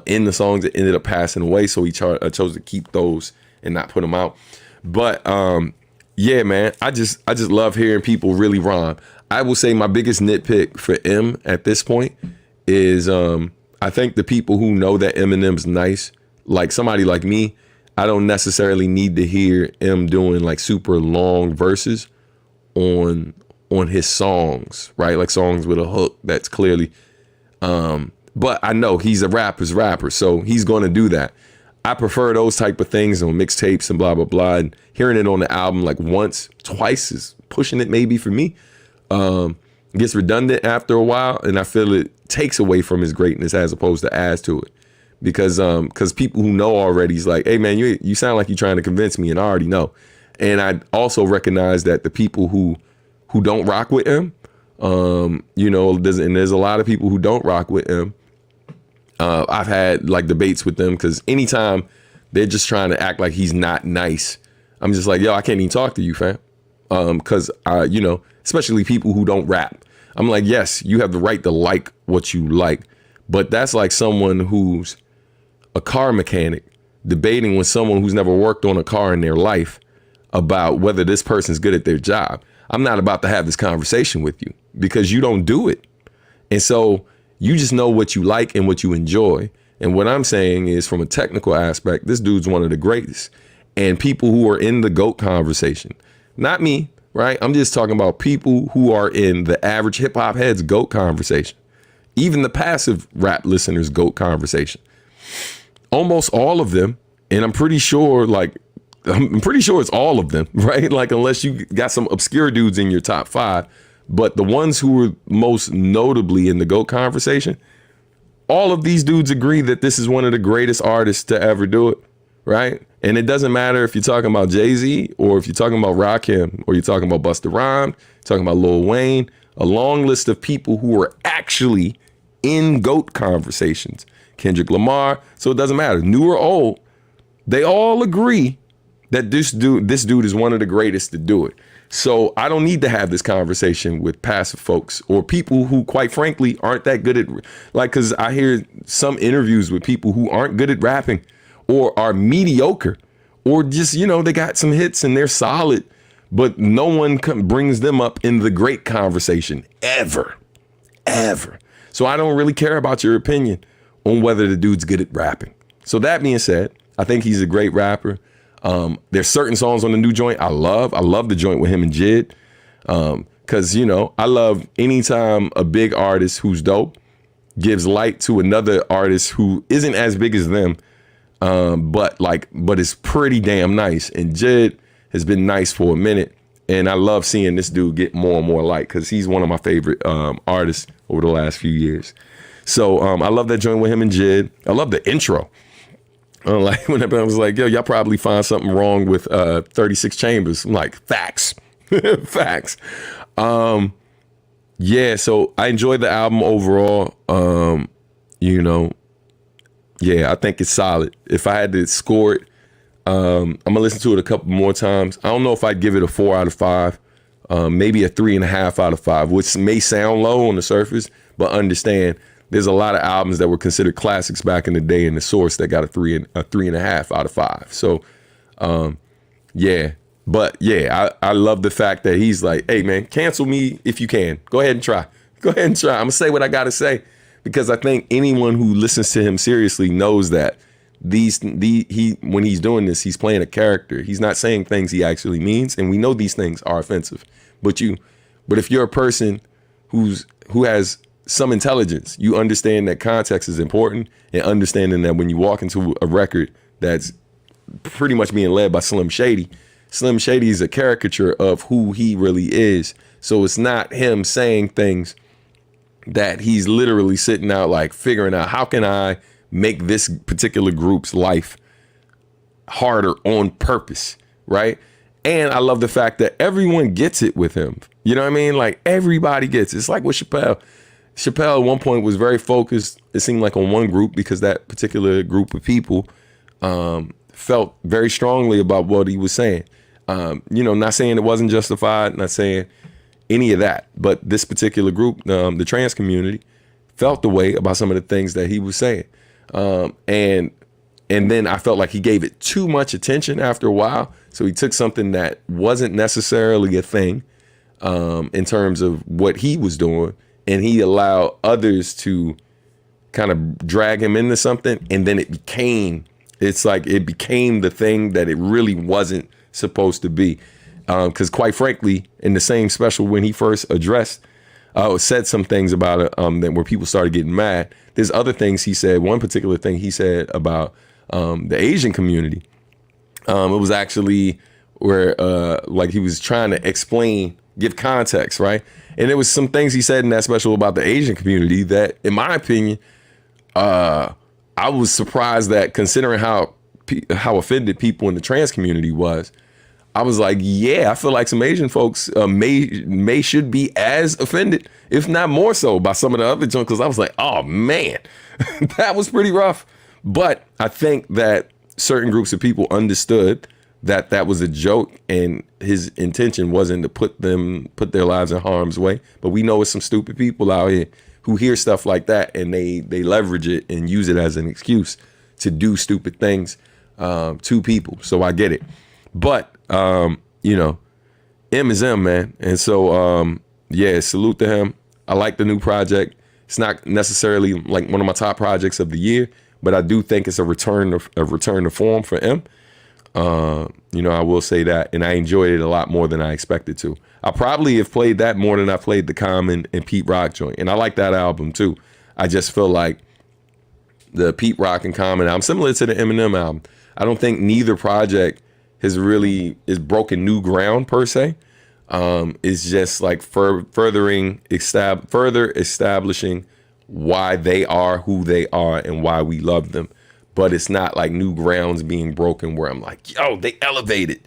in the songs that ended up passing away. So he chose to keep those and not put them out. But yeah, man, I just love hearing people really rhyme. I will say my biggest nitpick for M at this point is I think the people who know that Eminem's nice, like somebody like me, I don't necessarily need to hear M doing like super long verses on his songs, right? Like songs with a hook that's clearly, but I know he's a rapper's rapper, so he's going to do that. I prefer those type of things on mixtapes and blah, blah, blah. And hearing it on the album like once, twice is pushing it maybe for me. gets redundant after a while, and I feel it takes away from his greatness as opposed to adds to it. Because people who know already is like, hey man, you sound like you're trying to convince me, and I already know. And I also recognize that the people who don't rock with him, there's a lot of people who don't rock with him. I've had like debates with them because anytime they're just trying to act like he's not nice, I'm just like, yo, I can't even talk to you, fam. Because especially people who don't rap, I'm like, yes, you have the right to like what you like, but that's like someone who's a car mechanic debating with someone who's never worked on a car in their life about whether this person's good at their job. I'm not about to have this conversation with you because you don't do it. And so you just know what you like and what you enjoy. And what I'm saying is, from a technical aspect, this dude's one of the greatest. And people who are in the GOAT conversation, not me, right? I'm just talking about people who are in the average hip hop head's GOAT conversation, even the passive rap listeners' GOAT conversation. Almost all of them, and I'm pretty sure it's all of them, right? Like, unless you got some obscure dudes in your top 5, but the ones who were most notably in the GOAT conversation, all of these dudes agree that this is one of the greatest artists to ever do it, right? And it doesn't matter if you're talking about Jay-Z or if you're talking about Rakim or you're talking about Busta Rhymes, talking about Lil Wayne, a long list of people who are actually in GOAT conversations. Kendrick Lamar, so it doesn't matter, new or old, they all agree that this dude is one of the greatest to do it. So I don't need to have this conversation with passive folks or people who, quite frankly, aren't that good at, like, because I hear some interviews with people who aren't good at rapping or are mediocre or just, they got some hits and they're solid, but no one brings them up in the great conversation ever. So I don't really care about your opinion on whether the dude's good at rapping. So that being said, I think he's a great rapper. There's certain songs on the new joint I love. I love the joint with him and Jid. Cause I love anytime a big artist who's dope gives light to another artist who isn't as big as them, but is pretty damn nice. And Jid has been nice for a minute. And I love seeing this dude get more and more light because he's one of my favorite artists over the last few years. So I love that joint with him and Jid. I love the intro. Like when I was like, yo, y'all probably find something wrong with 36 Chambers. I'm like, facts. Facts. Yeah, so I enjoyed the album overall. Yeah, I think it's solid. If I had to score it, I'm gonna listen to it a couple more times. I don't know if I'd give it a 4 out of 5, maybe a 3.5 out of 5, which may sound low on the surface, but understand there's a lot of albums that were considered classics back in the day in the Source that got a 3.5 out of 5. So, yeah. But yeah, I love the fact that he's like, hey man, cancel me if you can. Go ahead and try. I'm gonna say what I gotta say, because I think anyone who listens to him seriously knows that when he's doing this, he's playing a character. He's not saying things he actually means, and we know these things are offensive. But if you're a person who has some intelligence, you understand that context is important, and understanding that when you walk into a record that's pretty much being led by Slim Shady is a caricature of who he really is. So it's not him saying things that he's literally sitting out like figuring out, how can I make this particular group's life harder on purpose, right? And I love the fact that everyone gets it with him. You know what I mean? Like, everybody gets it. It's like with Chappelle. Chappelle at one point was very focused, it seemed like, on one group, because that particular group of people felt very strongly about what he was saying. Not saying it wasn't justified, not saying any of that, but this particular group, the trans community, felt the way about some of the things that he was saying. And then I felt like he gave it too much attention after a while. So he took something that wasn't necessarily a thing in terms of what he was doing, and he allowed others to kind of drag him into something, and then it became the thing that it really wasn't supposed to be. Because quite frankly, in the same special when he first said some things about it that where people started getting mad, there's other things he said. One particular thing he said about the Asian community, it was actually where like he was trying to explain give context, right? And there was some things he said in that special about the Asian community that, in my opinion, I was surprised that, considering how offended people in the trans community was. I was like, yeah, I feel like some Asian folks should be as offended, if not more so, by some of the other junk. Because I was like, oh man, that was pretty rough. But I think that certain groups of people understood that that was a joke, and his intention wasn't to put their lives in harm's way. But we know it's some stupid people out here who hear stuff like that, and they leverage it and use it as an excuse to do stupid things to people. So I get it. But you know, M is M, man. And so yeah, salute to him. I like the new project. It's not necessarily like one of my top projects of the year, but I do think it's a return to form for M. You know, I will say that, and I enjoyed it a lot more than I expected to. I probably have played that more than I played the Common and Pete Rock joint, and I like that album too. I just feel like the Pete Rock and Common album, similar to the Eminem album, I don't think neither project is broken new ground per se. It's just like further establishing why they are who they are and why we love them. But it's not like new grounds being broken where I'm like, yo, they elevated.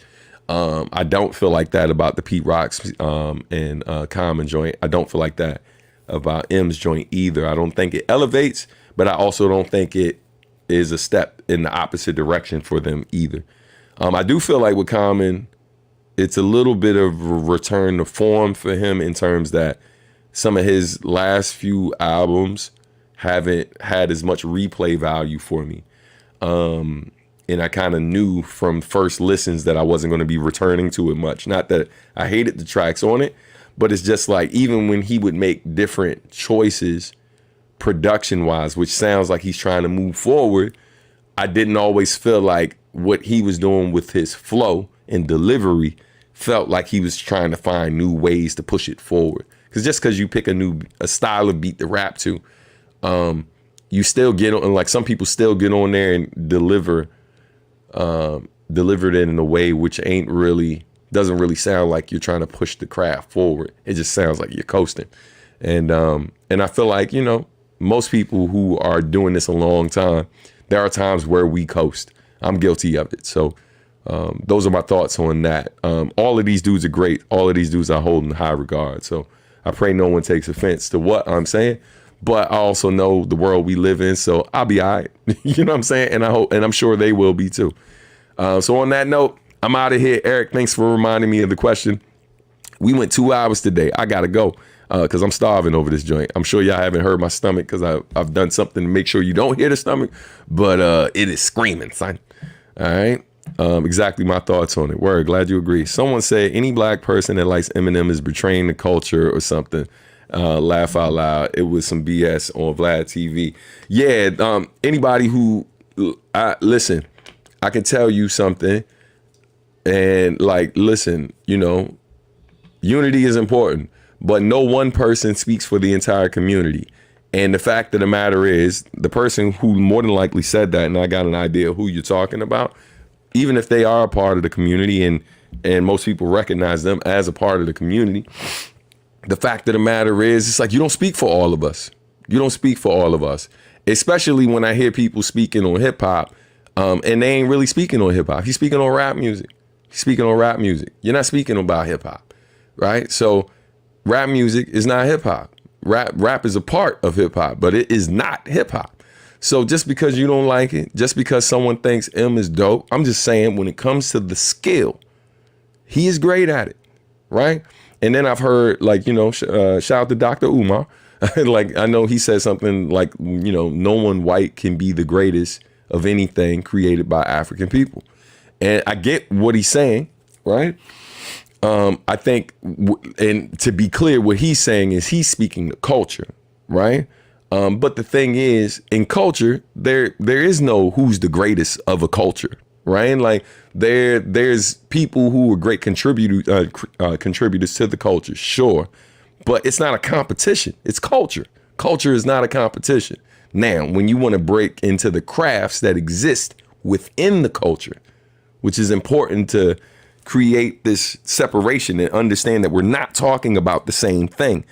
I don't feel like that about the Pete Rocks and Common joint. I don't feel like that about M's joint either. I don't think it elevates, but I also don't think it is a step in the opposite direction for them either. I do feel like with Common, it's a little bit of a return to form for him in terms that some of his last few albums haven't had as much replay value for me. And I kind of knew from first listens that I wasn't going to be returning to it much. Not that I hated the tracks on it, but it's just like, even when he would make different choices production wise, which sounds like he's trying to move forward, I didn't always feel like what he was doing with his flow and delivery felt like he was trying to find new ways to push it forward. Because just because you pick a style of beat to rap to, you still get on, like some people still get on there and deliver it in a way which doesn't really sound like you're trying to push the craft forward. It just sounds like you're coasting. And I feel like, you know, most people who are doing this a long time, there are times where we coast. I'm guilty of it. So those are my thoughts on that. All of these dudes are great. All of these dudes I hold in high regard. So I pray no one takes offense to what I'm saying. But I also know the world we live in, so I'll be all right. You know what I'm saying? And I hope, and I'm sure they will be too. So on that note, I'm out of here. Eric, thanks for reminding me of the question. We went 2 hours today. I gotta go because I'm starving over this joint. I'm sure y'all haven't heard my stomach because I've done something to make sure you don't hear the stomach, but it is screaming, son. All right. Exactly my thoughts on it. Word, glad you agree. Someone said any black person that likes Eminem is betraying the culture or something. Laugh out loud. It was some BS on Vlad TV. Yeah, anybody who listen, I can tell you something, and like, listen, you know, unity is important, but no one person speaks for the entire community. And the fact of the matter is, the person who more than likely said that, and I got an idea of who you're talking about, even if they are a part of the community and most people recognize them as a part of the community, the fact of the matter is, it's like you don't speak for all of us. You don't speak for all of us, especially when I hear people speaking on hip hop and they ain't really speaking on hip hop. He's speaking on rap music. He's speaking on rap music. You're not speaking about hip hop, right? So rap music is not hip hop. Rap is a part of hip hop, but it is not hip hop. So just because you don't like it, just because someone thinks M is dope, I'm just saying when it comes to the skill, he is great at it, right? And then I've heard, like, you know, shout out to Dr. Umar. Like, I know he said something like, you know, no one white can be the greatest of anything created by African people. And I get what he's saying, right? I think, and to be clear, what he's saying is he's speaking to culture, right? But the thing is, in culture, there is no who's the greatest of a culture, right? Like there's people who are great contributors to the culture, sure, but it's not a competition. It's culture. Culture is not a competition. Now, when you want to break into the crafts that exist within the culture, which is important to, create this separation and understand that we're not talking about the same thing.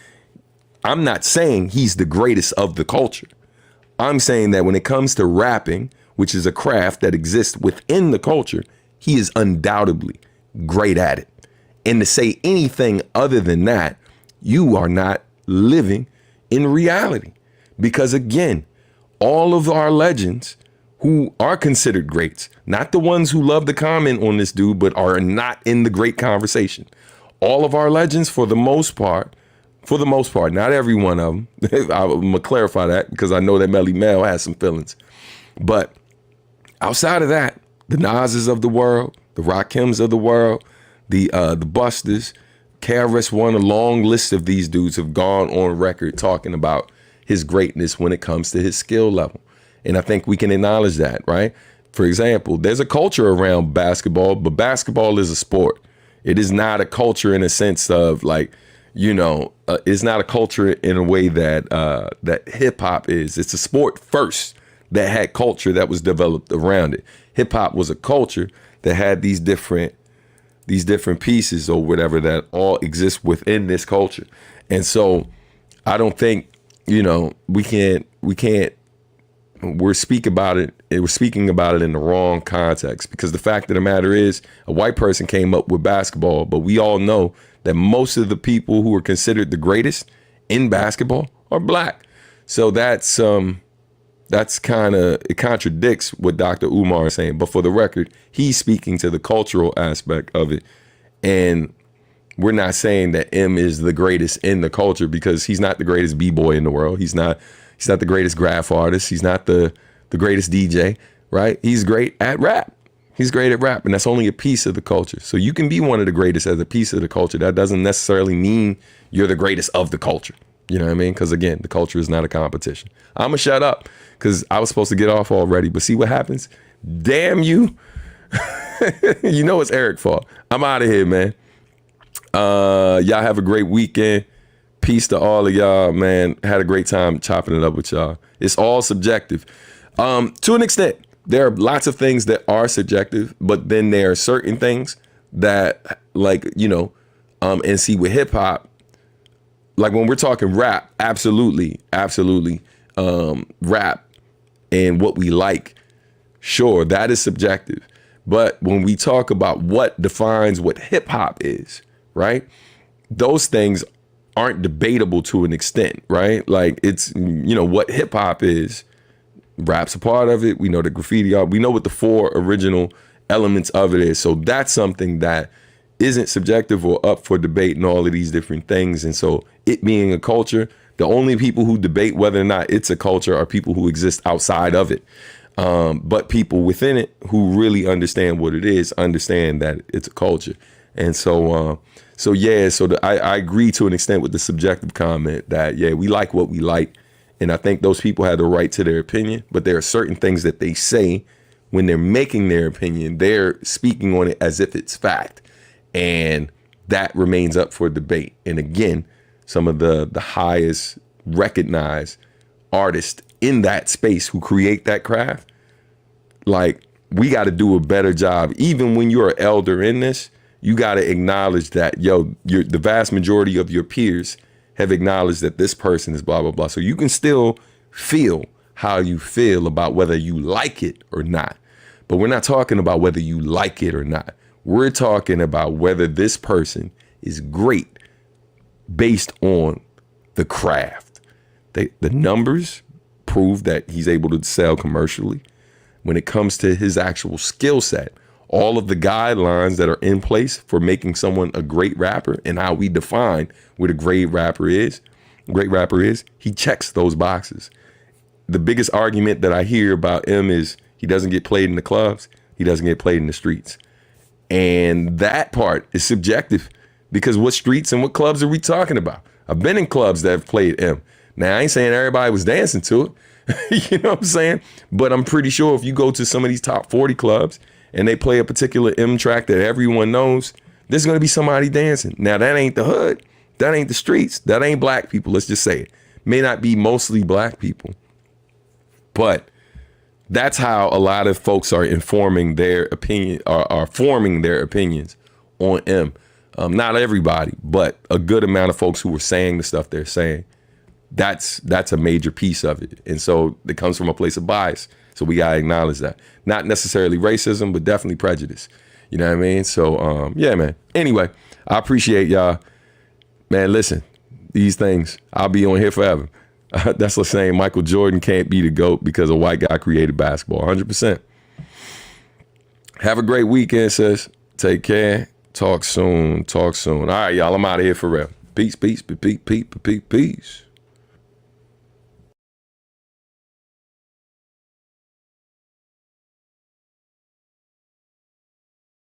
I'm not saying he's the greatest of the culture. I'm saying that when it comes to rapping, which is a craft that exists within the culture, he is undoubtedly great at it. And to say anything other than that, you are not living in reality. Because again, all of our legends who are considered greats, not the ones who love to comment on this dude, but are not in the great conversation. All of our legends, for the most part, not every one of them, I'm gonna clarify that because I know that Melly Mel has some feelings. But outside of that, the Nas's of the world, the Rakims of the world, the Busters, KRS-One, a long list of these dudes have gone on record talking about his greatness when it comes to his skill level. And I think we can acknowledge that, right? For example, there's a culture around basketball, but basketball is a sport. It is not a culture in a sense of like, it's not a culture in a way that that hip hop is. It's a sport first that had culture that was developed around it. Hip hop was a culture that had these different pieces or whatever that all exist within this culture. And so I don't think, we're speaking about it in the wrong context, because the fact of the matter is a white person came up with basketball, but we all know that most of the people who are considered the greatest in basketball are black. So that's kind of, it contradicts what Dr. Umar is saying. But for the record, he's speaking to the cultural aspect of it. And we're not saying that M is the greatest in the culture, because he's not the greatest B-boy in the world. He's not the greatest graph artist. He's not the greatest DJ, right? He's great at rap. He's great at rap, and that's only a piece of the culture. So you can be one of the greatest as a piece of the culture. That doesn't necessarily mean you're the greatest of the culture. You know what I mean? Because again, the culture is not a competition. I'm going to shut up because I was supposed to get off already, but see what happens? Damn you. You know it's Eric's fault. I'm out of here, man. Y'all have a great weekend. Peace to all of y'all, man. Had a great time chopping it up with y'all. It's all subjective. To an extent, there are lots of things that are subjective, but then there are certain things that, and see with hip hop, like when we're talking rap, absolutely, rap and what we like, sure, that is subjective. But when we talk about what defines what hip hop is, right? Those things aren't debatable to an extent, right? Like it's, what hip hop is, rap's a part of it. We know the graffiti art. We know what the four original elements of it is. So that's something that isn't subjective or up for debate and all of these different things. And so it being a culture, the only people who debate whether or not it's a culture are people who exist outside of it. But people within it who really understand what it is, understand that it's a culture. And so, I agree to an extent with the subjective comment that, we like what we like. And I think those people have the right to their opinion, but there are certain things that they say when they're making their opinion, they're speaking on it as if it's fact. And that remains up for debate. And again, some of the highest recognized artists in that space who create that craft, like, we got to do a better job. Even when you're an elder in this, you got to acknowledge that, the vast majority of your peers have acknowledged that this person is blah, blah, blah. So you can still feel how you feel about whether you like it or not. But we're not talking about whether you like it or not. We're talking about whether this person is great based on the craft. The numbers prove that he's able to sell commercially. When it comes to his actual skill set, all of the guidelines that are in place for making someone a great rapper and how we define what a great rapper is, he checks those boxes. The biggest argument that I hear about him is he doesn't get played in the clubs. He doesn't get played in the streets. And that part is subjective, because what streets and what clubs are we talking about? I've been in clubs that have played him. Now, I ain't saying everybody was dancing to it. You know what I'm saying? But I'm pretty sure if you go to some of these top 40 clubs and they play a particular M track that everyone knows, there's going to be somebody dancing. Now, that ain't the hood. That ain't the streets. That ain't black people. Let's just say it. May not be mostly black people. But that's how a lot of folks are informing their opinion, are forming their opinions on M. Not everybody, but a good amount of folks who were saying the stuff they're saying. That's a major piece of it. And so it comes from a place of bias. So we gotta acknowledge that. Not necessarily racism, but definitely prejudice. You know what I mean? So yeah, man. Anyway, I appreciate y'all. Man, listen, these things, I'll be on here forever. That's like saying Michael Jordan can't be the GOAT because a white guy created basketball. 100%. Have a great weekend, sis. Take care. Talk soon. All right, y'all. I'm out of here for real. Peace, peace, peace, peace, peace, peace.